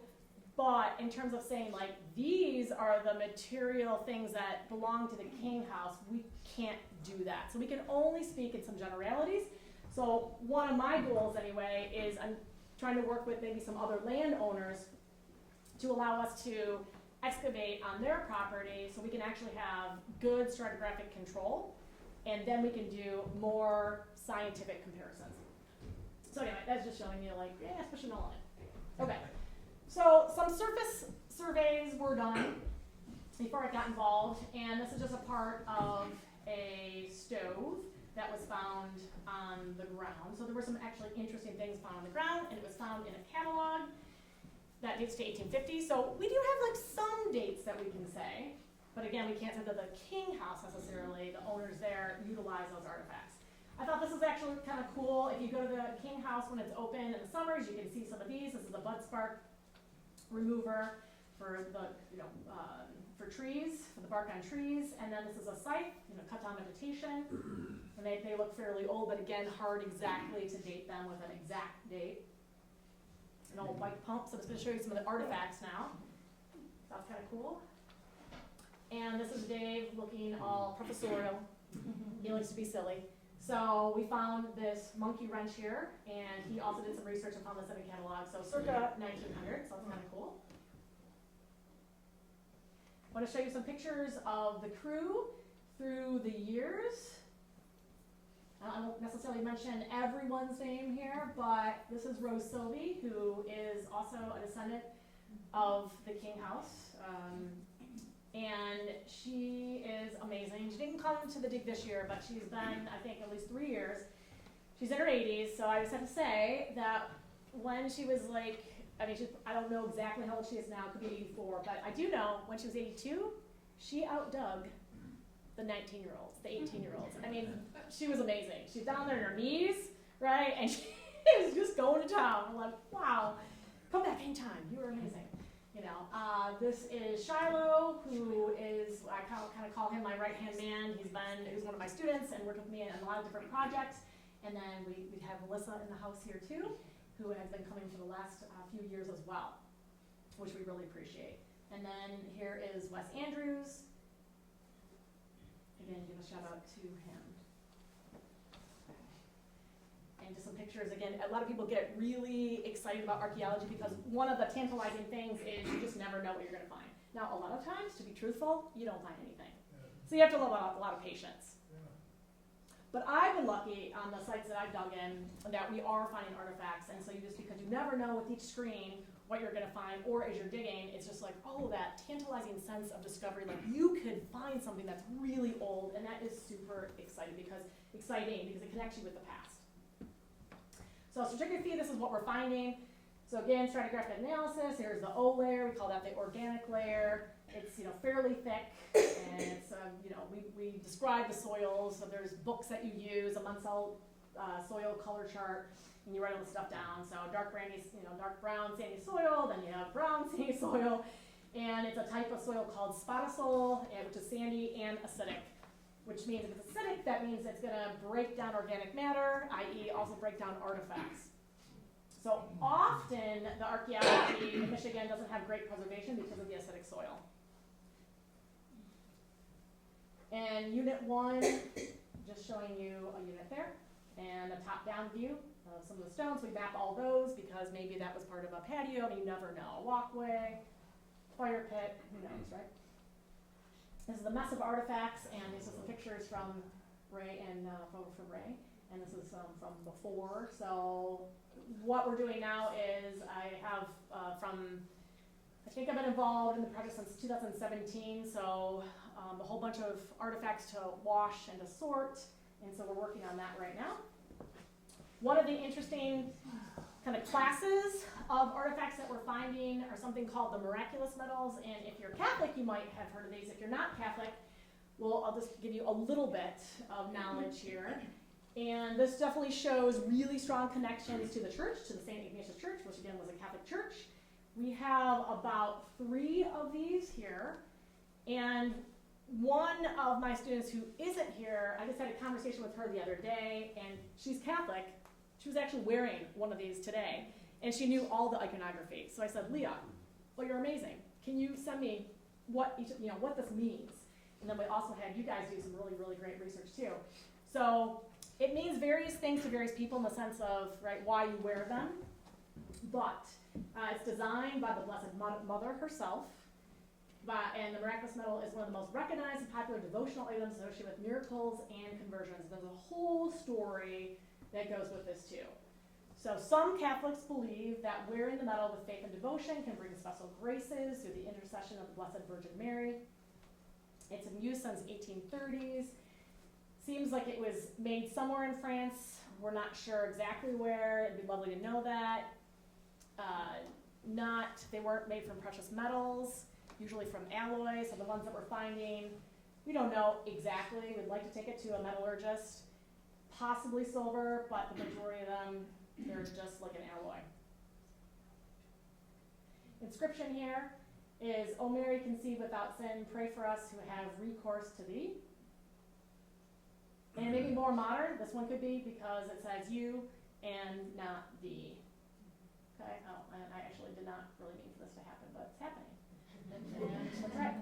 But in terms of saying like, these are the material things that belong to the king house, we can't do that. So we can only speak in some generalities. So one of my goals anyway is I'm trying to work with maybe some other landowners to allow us to excavate on their property so we can actually have good stratigraphic control, and then we can do more scientific comparisons. So anyway, that's just showing you like, yeah, it's pushing all in. Okay, so some surface surveys were done before I got involved, and this is just a part of a stove that was found on the ground. So there were some actually interesting things found on the ground, and it was found in a catalog that dates to 1850. So we do have like some dates that we can say, but again, we can't say that the king house necessarily, the owners there utilize those artifacts. I thought this was actually kind of cool. If you go to the king house when it's open in the summers, you can see some of these. This is a bud spark remover for the, for trees, for the bark on trees. And then this is a scythe, cut down vegetation. And they look fairly old, but again, hard exactly to date them with an exact date. An old bike pump, so I'm just going to show you some of the artifacts now. That's kind of cool. And this is Dave looking all professorial. He likes to be silly. So we found this monkey wrench here, and he also did some research and found this in a catalog. So circa 1900, so that's kind of cool. I want to show you some pictures of the crew through the years. I won't necessarily mention everyone's name here, but this is Rose Sylvie, who is also a descendant of the King House. And she is amazing. She didn't come to the dig this year, but she's been, I think, at least 3 years. She's in her 80s, so I just have to say that when she was like, I don't know exactly how old she is now, could be 84, but I do know when she was 82, she outdug the 19-year-olds, the 18-year-olds. I mean, she was amazing. She's down there on her knees, right? And she was just going to town. I'm like, wow, come back anytime. You were amazing. This is Shiloh, who is, I kind of call him my right-hand man. He's one of my students and worked with me on a lot of different projects. And then we have Melissa in the house here too, who has been coming for the last few years as well, which we really appreciate. And then here is Wes Andrews. Again, give a shout out to him. And just some pictures. Again, a lot of people get really excited about archaeology because one of the tantalizing things is you just never know what you're going to find. Now, a lot of times, to be truthful, you don't find anything. So you have to have a lot of patience. But I've been lucky on the sites that I've dug in that we are finding artifacts, and so because you never know with each screen what you're going to find, or as you're digging, it's just like, oh, that tantalizing sense of discovery, like you could find something that's really old, and that is super exciting because it connects you with the past. So stratigraphy, this is what we're finding. So again, stratigraphic analysis, here's the O layer, we call that the organic layer. It's fairly thick, and it's we describe the soils. So there's books that you use, a Munsell soil color chart, and you write all the stuff down. So dark brown sandy soil, then you have brown sandy soil, and it's a type of soil called spottisol, which is sandy and acidic. Which means if it's acidic, that means it's going to break down organic matter, i.e. also break down artifacts. So often the archaeology in Michigan doesn't have great preservation because of the acidic soil. And unit 1, just showing you a unit there, and a top-down view of some of the stones. We map all those because maybe that was part of a patio, you never know. A walkway, fire pit, who knows, right? This is a mess of artifacts, and these are some pictures from Ray and photos from Ray, and this is from before. So what we're doing now is I have I think I've been involved in the project since 2017, so a whole bunch of artifacts to wash and to sort, and so we're working on that right now. One of the interesting kind of classes of artifacts that we're finding are something called the miraculous metals, and if you're Catholic, you might have heard of these. If you're not Catholic, well, I'll just give you a little bit of knowledge here. And this definitely shows really strong connections to the church, to the St. Ignatius Church, which again was a Catholic church. We have about 3 of these here, and one of my students who isn't here, I just had a conversation with her the other day, and she's Catholic. She was actually wearing one of these today, and she knew all the iconography. So I said, Leah, well, you're amazing. Can you send me what what this means? And then we also had you guys do some really, really great research too. So it means various things to various people in the sense of, right, why you wear them. But it's designed by the Blessed Mother herself. And the miraculous medal is one of the most recognized and popular devotional items associated with miracles and conversions. There's a whole story that goes with this too. So some Catholics believe that wearing the medal with faith and devotion can bring special graces through the intercession of the Blessed Virgin Mary. It's in use since 1830s. Seems like it was made somewhere in France. We're not sure exactly where. It'd be lovely to know that. They weren't made from precious metals, usually from alloys. So the ones that we're finding, we don't know exactly. We'd like to take it to a metallurgist, possibly silver, but the majority of them, they're just like an alloy. Inscription here is, O Mary, conceived without sin, pray for us who have recourse to thee. And maybe more modern, this one could be because it says you and not thee. Okay, and I actually did not really mean for this to happen, but it's happening. And that's right.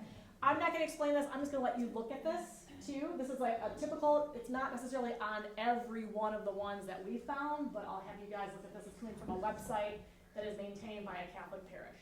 I'm not going to explain this, I'm just going to let you look at this too. This is like a typical, it's not necessarily on every one of the ones that we found, but I'll have you guys look at this. It's coming from a website that is maintained by a Catholic parish.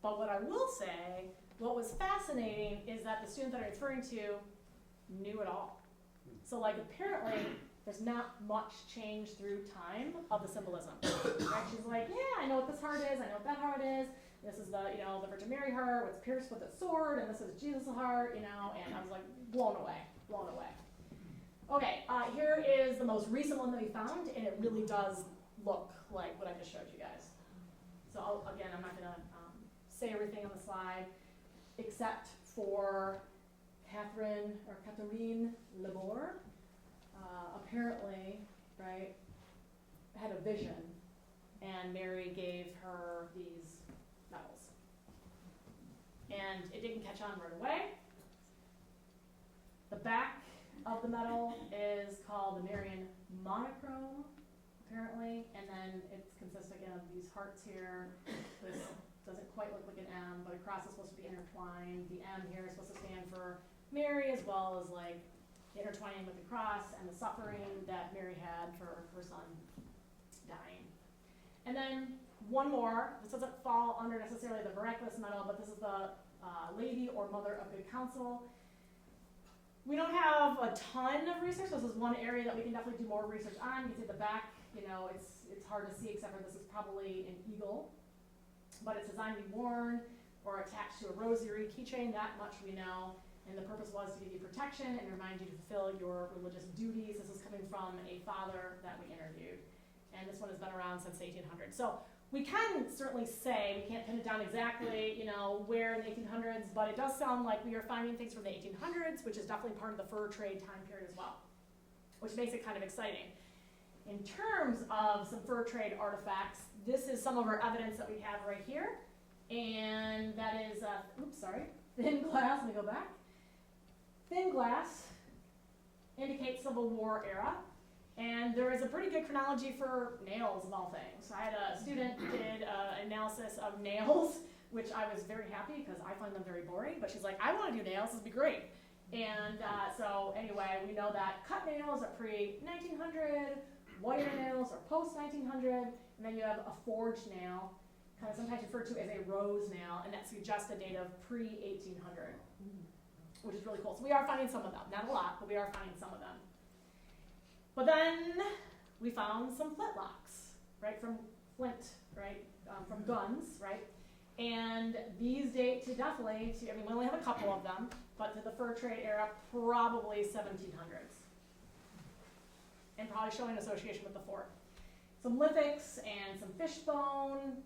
But what I will say, what was fascinating is that the student that I'm referring to knew it all. So like apparently there's not much change through time of the symbolism. Right? She's like, yeah, I know what this heart is, I know what that heart is. This is the, the Virgin Mary heart, what's pierced with a sword, and this is Jesus' heart, and I was like blown away. Okay, here is the most recent one that we found, and it really does look like what I just showed you guys. So again, I'm not gonna say everything on the slide, except for Catherine Lemore, apparently, right, had a vision, and Mary gave her these medals. And it didn't catch on right away. The back of the medal is called the Marian monochrome, apparently, and then it consists again of these hearts here. This doesn't quite look like an M, but a cross is supposed to be intertwined. The M here is supposed to stand for Mary, as well as like intertwining with the cross and the suffering that Mary had for her son dying. And then one more. This doesn't fall under necessarily the miraculous medal, but this is the Lady or Mother of Good Counsel. We don't have a ton of research. This is one area that we can definitely do more research on. You can see the back, it's hard to see except for this is probably an eagle. But it's designed to be worn or attached to a rosary keychain, that much we know. And the purpose was to give you protection and remind you to fulfill your religious duties. This is coming from a father that we interviewed. And this one has been around since 1800. So we can certainly say, we can't pin it down exactly, where in the 1800s, but it does sound like we are finding things from the 1800s, which is definitely part of the fur trade time period as well, which makes it kind of exciting. In terms of some fur trade artifacts, this is some of our evidence that we have right here. And that is, thin glass, let me go back. Thin glass indicates Civil War era. And there is a pretty good chronology for nails of all things. I had a student who did an analysis of nails, which I was very happy because I find them very boring. But she's like, I want to do nails, this would be great. And so anyway, we know that cut nails are pre-1900, wire nails are post-1900, and then you have a forged nail, kind of sometimes referred to as a rose nail, and that suggests a date of pre-1800, which is really cool. So we are finding some of them, not a lot, but we are finding some of them. But then we found some flintlocks, right, from flint, right, from guns, right, and these date to definitely to, we only have a couple of them, but to the fur trade era, probably 1700s. And probably showing association with the fort. Some lithics and some fish bone.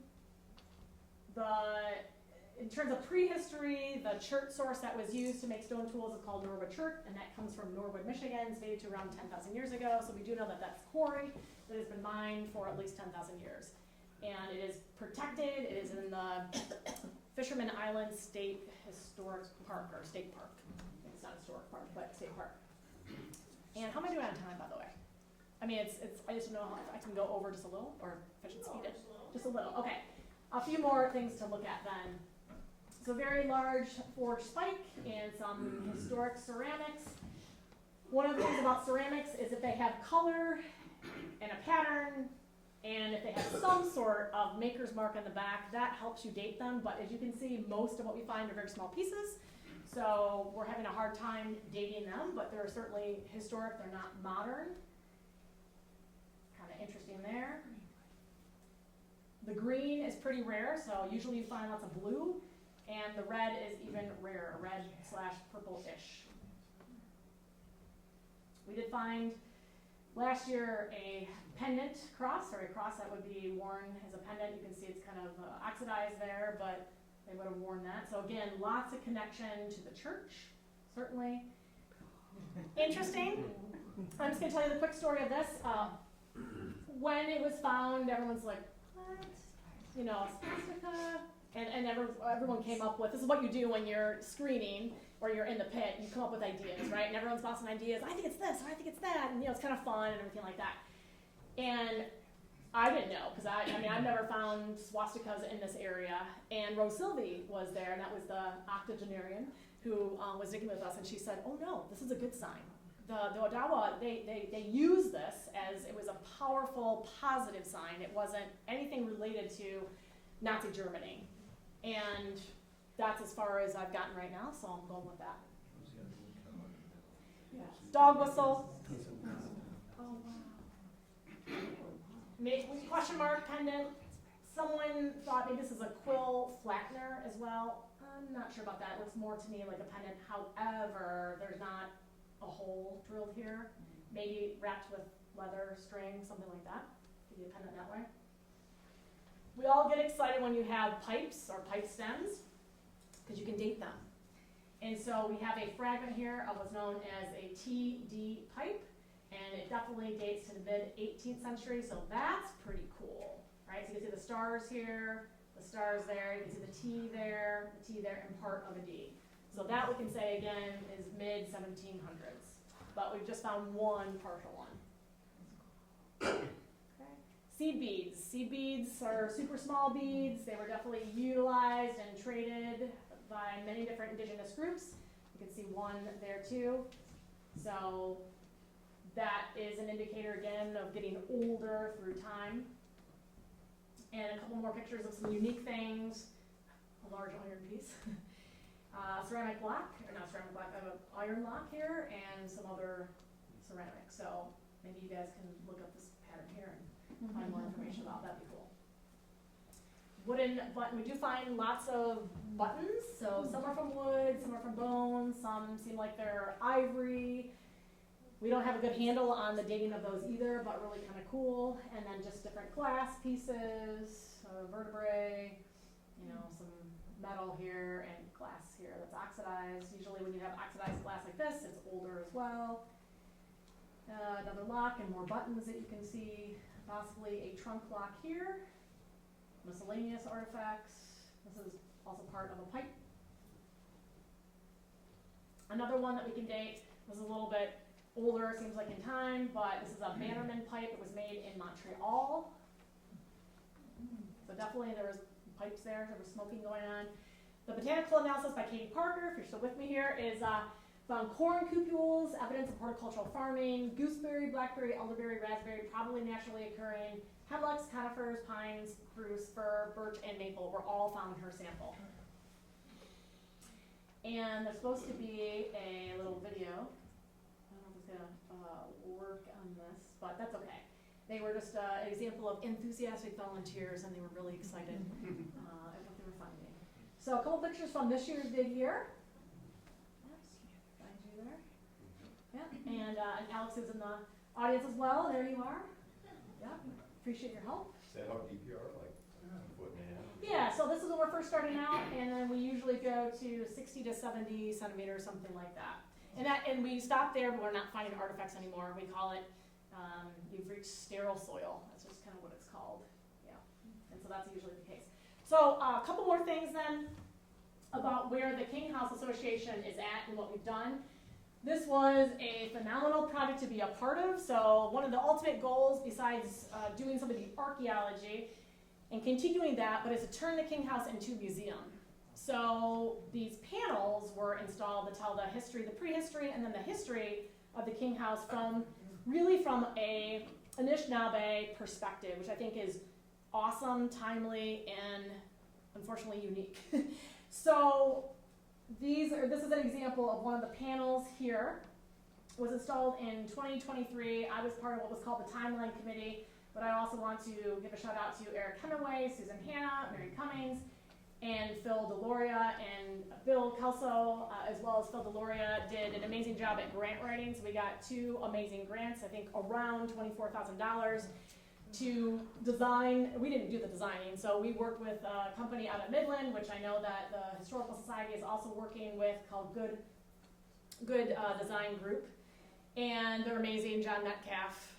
in terms of prehistory, the chert source that was used to make stone tools is called Norwood Chert, and that comes from Norwood, Michigan. It's dated to around 10,000 years ago, so we do know that that's quarry that has been mined for at least 10,000 years. And it is protected. It is in the Fisherman Island State Historic Park, or State Park. It's not a historic park, but State Park. And how am I doing on time, by the way? I mean, I just don't know if I can go over just a little, or if I should speed it. Just a little, okay. A few more things to look at then. So very large forged spike and some historic ceramics. One of the things about ceramics is if they have color and a pattern, and if they have some sort of maker's mark on the back, that helps you date them. But as you can see, most of what we find are very small pieces. So we're having a hard time dating them, but they're certainly historic, they're not modern. Kind of interesting there. The green is pretty rare, so usually you find lots of blue, and the red is even rarer, red/purple-ish. We did find last year a pendant cross, or a cross that would be worn as a pendant. You can see it's kind of oxidized there, but they would have worn that. So again, lots of connection to the church, certainly. Interesting. I'm just going to tell you the quick story of this. When it was found, everyone's like, what? You know, swastika? And everyone came up with, this is what you do when you're screening or you're in the pit, you come up with ideas, right? And everyone's bouncing ideas, I think it's this, or I think it's that, and you know, it's kind of fun and everything like that. And I didn't know, because I mean, I've never found swastikas in this area, and Rose Sylvie was there, and that was the octogenarian who was digging with us, and she said, oh no, this is a good sign. The Odawa, they use this as, it was a powerful, positive sign. It wasn't anything related to Nazi Germany. And that's as far as I've gotten right now, so I'm going with that. Yeah. Dog whistle. Oh, wow. Question mark pendant. Someone thought maybe this is a quill flattener as well. I'm not sure about that. It looks more to me like a pendant. However, there's not a hole drilled here. Maybe wrapped with leather, string, something like that. Give you a pendant that way. We all get excited when you have pipes or pipe stems, because you can date them. And so we have a fragment here of what's known as a TD pipe, and it definitely dates to the mid-18th century, so that's pretty cool, right? So you can see the stars here, the stars there, you can see the T there, and part of a D. So that we can say, again, is mid-1700s, but we've just found one partial one. Seed beads. Seed beads are super small beads. They were definitely utilized and traded by many different indigenous groups. You can see one there too. So that is an indicator again of getting older through time. And a couple more pictures of some unique things. A large iron piece. Ceramic block, or not ceramic block, I have an iron lock here and some other ceramics. So maybe you guys can look up this pattern here and find more information about that. That'd be cool. Wooden button. We do find lots of buttons. So some are from wood, some are from bone, some seem like they're ivory. We don't have a good handle on the dating of those either, but really kind of cool. And then just different glass pieces, vertebrae, you know, some metal here and glass here that's oxidized. Usually when you have oxidized glass like this, it's older as well. Another lock and more buttons that you can see. Possibly a trunk lock here. Miscellaneous artifacts. This is also part of a pipe. Another one that we can date was a little bit older, seems like in time, but this is a Bannerman pipe. It was made in Montreal. So definitely there was pipes there was smoking going on. The botanical analysis by Katie Parker, if you're still with me here, is found corn cupules, evidence of horticultural farming, gooseberry, blackberry, elderberry, raspberry, probably naturally occurring, hemlocks, conifers, pines, spruce, fir, birch, and maple were all found in her sample. And there's supposed to be a little video. I don't know if it's gonna work on this, but that's okay. They were just an example of enthusiastic volunteers, and they were really excited at what they were finding. So a couple pictures from this year's dig here. Find you there. Yeah, and Alex is in the audience as well. There you are. Yeah, appreciate your help. Is that how deep you are? Like a foot and a half? Yeah, so this is when we're first starting. starting out, and then we usually go to 60 to 70 centimeters, something like that. And we stop there, but we're not finding artifacts anymore. We call it, you've reached sterile soil. That's just kind of what it's called. Yeah, and so that's usually the case. So a couple more things then about where the King House Association is at and what we've done. This was a phenomenal project to be a part of. So one of the ultimate goals, besides doing some of the archaeology and continuing that, but is to turn the King House into a museum. So these panels were installed to tell the history, the prehistory, and then the history of the King House from a Anishinaabe perspective, which I think is awesome, timely, and unfortunately unique. So this is an example of one of the panels here. It was installed in 2023. I was part of what was called the Timeline Committee, but I also want to give a shout out to Eric Hemingway, Susan Hanna, Mary Cummings, and Phil Deloria, and Bill Kelso, as well as Phil Deloria, did an amazing job at grant writing. So we got 2 amazing grants, I think around $24,000 to design. We didn't do the designing, so we worked with a company out of Midland, which I know that the Historical Society is also working with, called Good Design Group, and they're amazing, John Metcalf.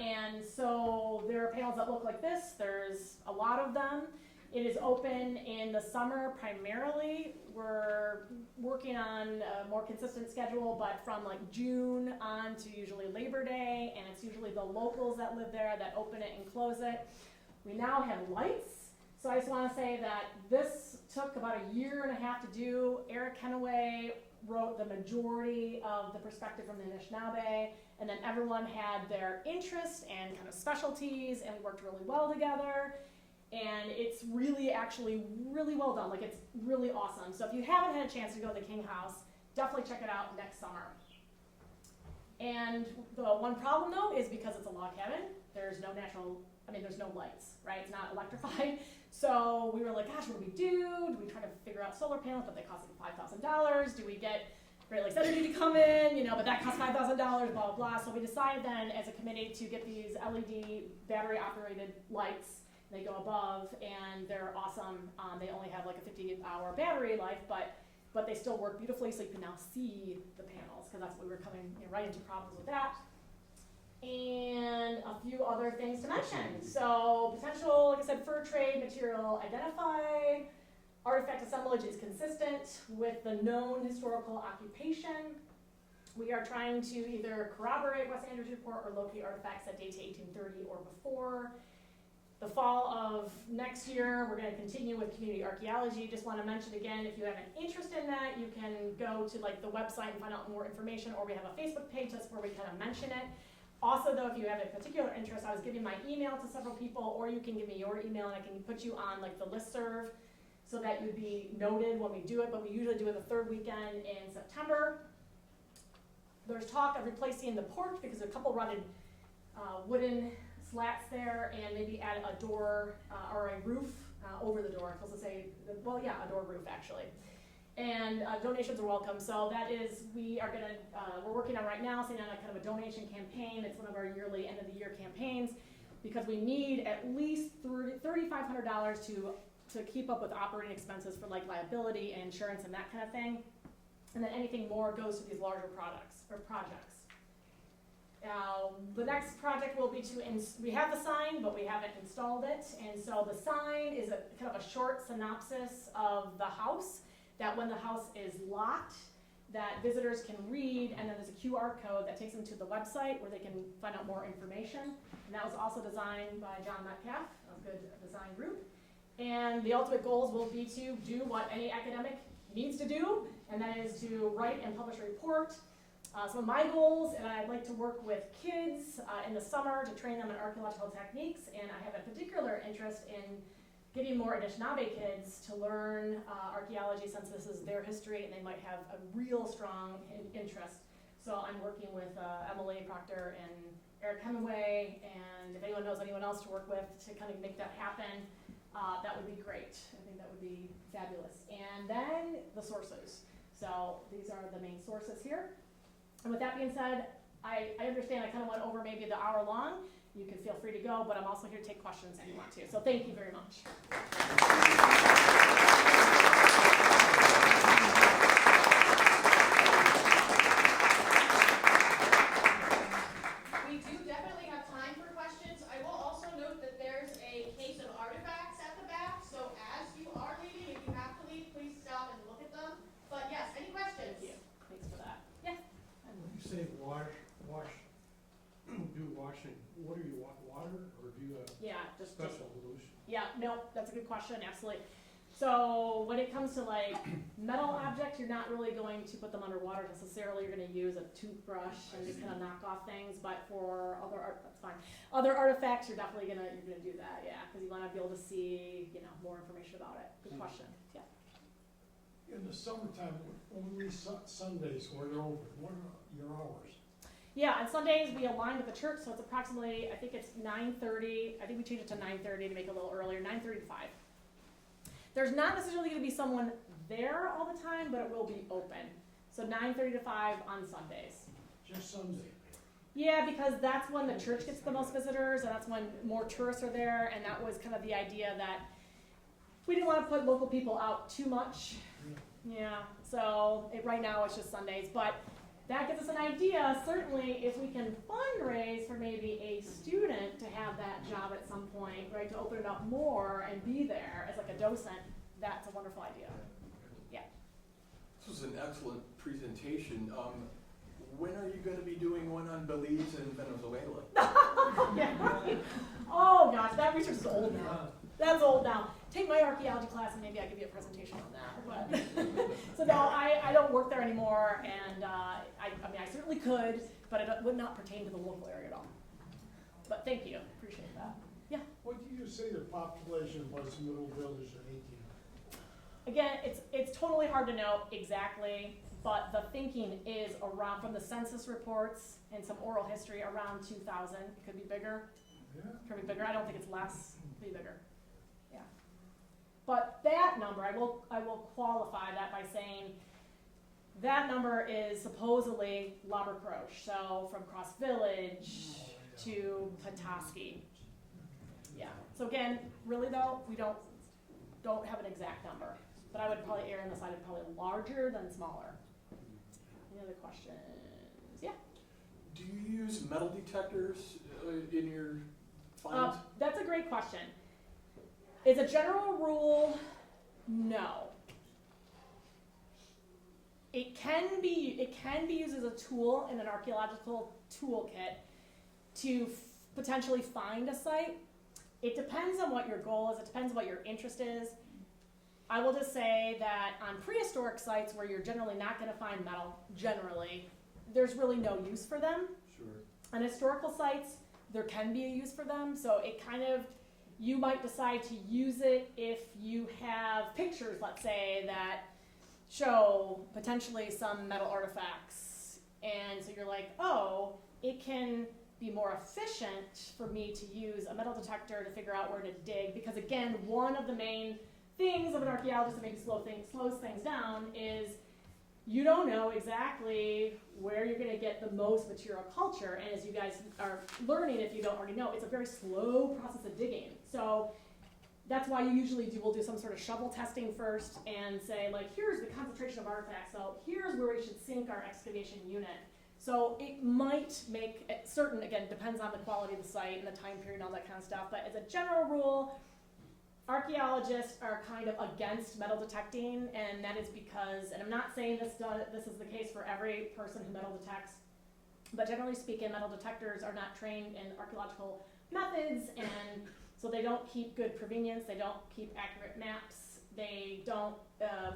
And so there are panels that look like this. There's a lot of them. It is open in the summer primarily. We're working on a more consistent schedule, but from like June on to usually Labor Day, and it's usually the locals that live there that open it and close it. We now have lights, so I just want to say that this took about a year and a half to do. Eric Hemingway wrote the majority of the perspective from the Anishinaabe, and then everyone had their interests and kind of specialties, and we worked really well together. And it's really, actually, really well done. Like, it's really awesome. So if you haven't had a chance to go to the King House, definitely check it out next summer. And the one problem, though, is because it's a log cabin, there's no there's no lights, right? It's not electrified. So we were like, gosh, what do we do? Do we try to figure out solar panels, but they cost like $5,000? Do we get Great Lakes Energy to come in, but that costs $5,000, blah, blah, blah. So we decided then, as a committee, to get these LED battery-operated lights. They go above, and they're awesome. They only have like a 50-hour battery life, but they still work beautifully, so you can now see the panels, because that's what we were coming right into problems with that. And a few other things to mention. So potential, like I said, fur trade material identified. Artifact assemblage is consistent with the known historical occupation. We are trying to either corroborate Wes Andrews' report or locate artifacts that date to 1830 or before. The fall of next year, we're going to continue with community archaeology. Just want to mention again, if you have an interest in that, you can go to like the website and find out more information, or we have a Facebook page, that's where we kind of mention it. Also though, if you have a particular interest, I was giving my email to several people, or you can give me your email and I can put you on like the listserv so that you'd be noted when we do it, but we usually do it the 3rd weekend in September. There's talk of replacing the porch because there's a couple running wooden slats there, and maybe add a door or a roof over the door. I was supposed to say, well, yeah, a door roof actually. And donations are welcome. So that is, we're working on right now, setting on a kind of a donation campaign. It's one of our yearly end of the year campaigns, because we need at least $3,500 to keep up with operating expenses for like liability and insurance and that kind of thing. And then anything more goes to these larger projects. The next project will be we have the sign, but we haven't installed it. And so the sign is a kind of a short synopsis of the house, that when the house is locked, that visitors can read, and then there's a QR code that takes them to the website where they can find out more information. And that was also designed by John Metcalf of Good Design Group. And the ultimate goals will be to do what any academic needs to do, and that is to write and publish a report. Some of my goals, and I'd like to work with kids in the summer to train them in archaeological techniques, and I have a particular interest in getting more Anishinaabe kids to learn archaeology, since this is their history and they might have a real strong interest. So I'm working with Emily Proctor and Eric Hemingway, and if anyone knows anyone else to work with to kind of make that happen, that would be great. I think that would be fabulous. And then the sources. So these are the main sources here. And with that being said, I understand I kind of went over maybe the hour long. You can feel free to go, but I'm also here to take questions if you want to. So thank you very much. Yeah, no, that's a good question, absolutely. So when it comes to like metal objects, you're not really going to put them underwater necessarily. You're going to use a toothbrush and just kind of knock off things. But for other art, that's fine. Other artifacts, you're definitely gonna do that, yeah, because you want to be able to see, you know, more information about it. Good question. Yeah. In the summertime, only Sundays where you're open, what are your hours? Yeah, on Sundays we align with the church, so it's approximately, I think it's 9:30. I think we changed it to 9:30 to make it a little earlier. 9:30 to 5. There's not necessarily going to be someone there all the time, but it will be open. So 9:30 to 5 on Sundays. Just Sunday? Yeah, because that's when the church gets the most visitors, and that's when more tourists are there, and that was kind of the idea that we didn't want to put local people out too much. Yeah, so right now it's just Sundays, but that gives us an idea, certainly, if we can fundraise for maybe a student to have that job at some point, right, to open it up more and be there as like a docent, that's a wonderful idea. Yeah. This was an excellent presentation. When are you going to be doing one on Belize and Venezuela? Yeah, right. Oh gosh, that research is old now. That's old now. Take my archaeology class and maybe I'll give you a presentation on that. But so no, I don't work there anymore, and I mean I certainly could, but it would not pertain to the local area at all. But thank you, appreciate that. Yeah. What do you say the population was in Middle Village in 1800? Again, it's totally hard to know exactly, but the thinking is around, from the census reports and some oral history, around 2,000. It could be bigger. Yeah. Could be bigger. I don't think it's less. It could be bigger. Yeah. But that number, I will qualify that by saying that number is supposedly Labercroche, so from Cross Village to Petoskey. Yeah. So again, really though, we don't have an exact number, but I would probably err on the side of probably larger than smaller. Any other questions? Yeah. Do you use metal detectors in your finds? That's a great question. As a general rule, no. It can be used as a tool in an archaeological toolkit to potentially find a site. It depends on what your goal is. It depends on what your interest is. I will just say that on prehistoric sites where you're generally not going to find metal, generally, there's really no use for them. Sure. On historical sites, there can be a use for them. So it kind of, you might decide to use it if you have pictures, let's say, that show potentially some metal artifacts. And so you're like, oh, it can be more efficient for me to use a metal detector to figure out where to dig. Because again, one of the main things of an archaeologist that maybe slows things down is you don't know exactly where you're going to get the most material culture. And as you guys are learning, if you don't already know, it's a very slow process of digging. So that's why you usually we'll do some sort of shovel testing first and say, like, here's the concentration of artifacts, so here's where we should sink our excavation unit. So it might make it certain, again, depends on the quality of the site and the time period and all that kind of stuff, but as a general rule, archaeologists are kind of against metal detecting, and that is because, and I'm not saying this is the case for every person who metal detects, but generally speaking, metal detectors are not trained in archaeological methods, and so they don't keep good provenience, they don't keep accurate maps, they don't,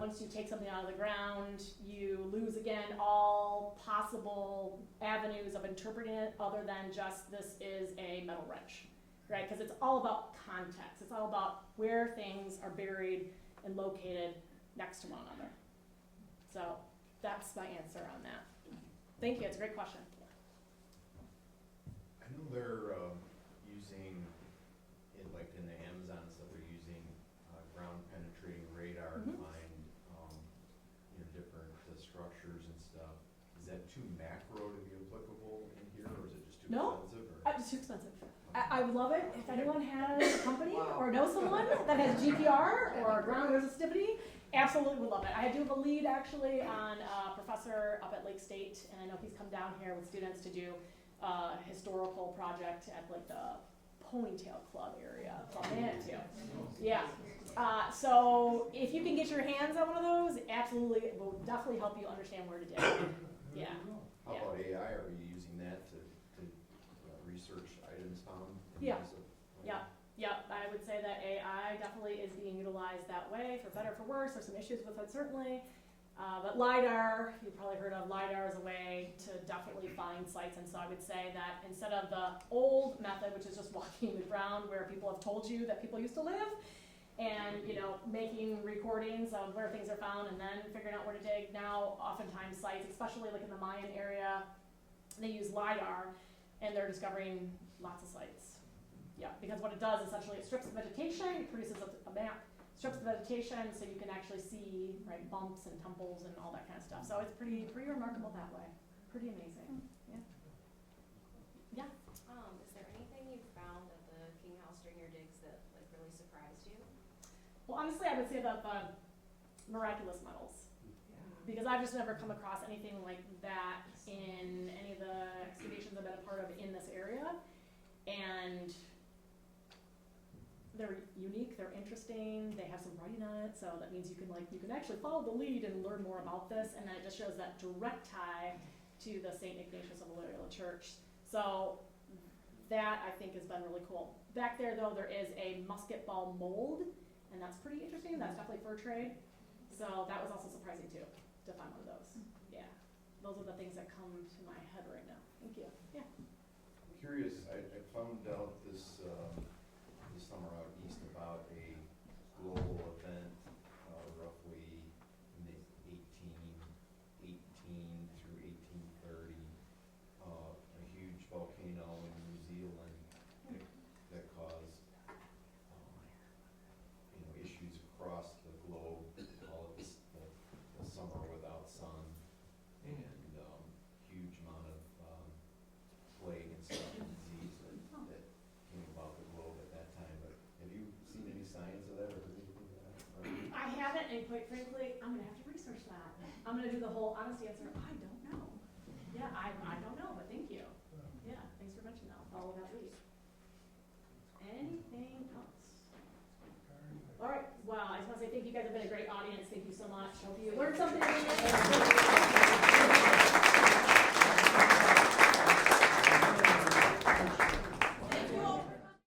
once you take something out of the ground, you lose again all possible avenues of interpreting it other than just this is a metal wrench, right? Because it's all about context, it's all about where things are buried and located next to one another. So that's my answer on that. Thank you, it's a great question. I know they're using, in the Amazon stuff, they're using ground penetrating radar to find different structures and stuff. Is that too macro to be applicable in here, or is it just too expensive? It's too expensive. I would love it if anyone has a company or knows someone that has GPR or ground resistivity. Absolutely would love it. I do have a lead actually on a professor up at Lake State, and I know he's come down here with students to do a historical project at like the Ponytail Club area. Yeah. So if you can get your hands on one of those, absolutely, it will definitely help you understand where to dig. Yeah. How about AI? Are you using that to research items found? Yeah. Yeah. Yep, I would say that AI definitely is being utilized that way, for better or for worse. There's some issues with it certainly. But LiDAR, you've probably heard of LiDAR as a way to definitely find sites. And so I would say that instead of the old method, which is just walking the ground where people have told you that people used to live, and making recordings of where things are found and then figuring out where to dig, now oftentimes sites, especially like in the Mayan area, they use LiDAR and they're discovering lots of sites. Yeah, because what it does, essentially, it strips the vegetation, it produces a map, strips the vegetation so you can actually see, right, bumps and tumbles and all that kind of stuff. So it's pretty remarkable that way. Pretty amazing. Yeah. Yeah. Is there anything you found at the King House during your digs that like really surprised you? Well, honestly, I would say that the miraculous metals, because I've just never come across anything like that in any of the excavations I've been a part of in this area. And they're unique, they're interesting, they have some writing on it, so that means you can actually follow the lead and learn more about this, and then it just shows that direct tie to the St. Ignatius of Loyola Church. So that I think has been really cool. Back there though, there is a musket ball mold, and that's pretty interesting. That's definitely fur trade. So that was also surprising too, to find one of those. Yeah, those are the things that come to my head right now. Thank you. Yeah. Curious, I found out this summer out east about a global event, roughly in the 1818 through 1830, a huge volcano in New Zealand that caused, issues across the globe. Call it the summer without sun, and huge amount of plague and stuff and disease that came about the globe at that time. But have you seen any signs of that or heard anything of that? I haven't, and quite frankly, I'm gonna have to research that. I'm gonna do the whole honest answer. I don't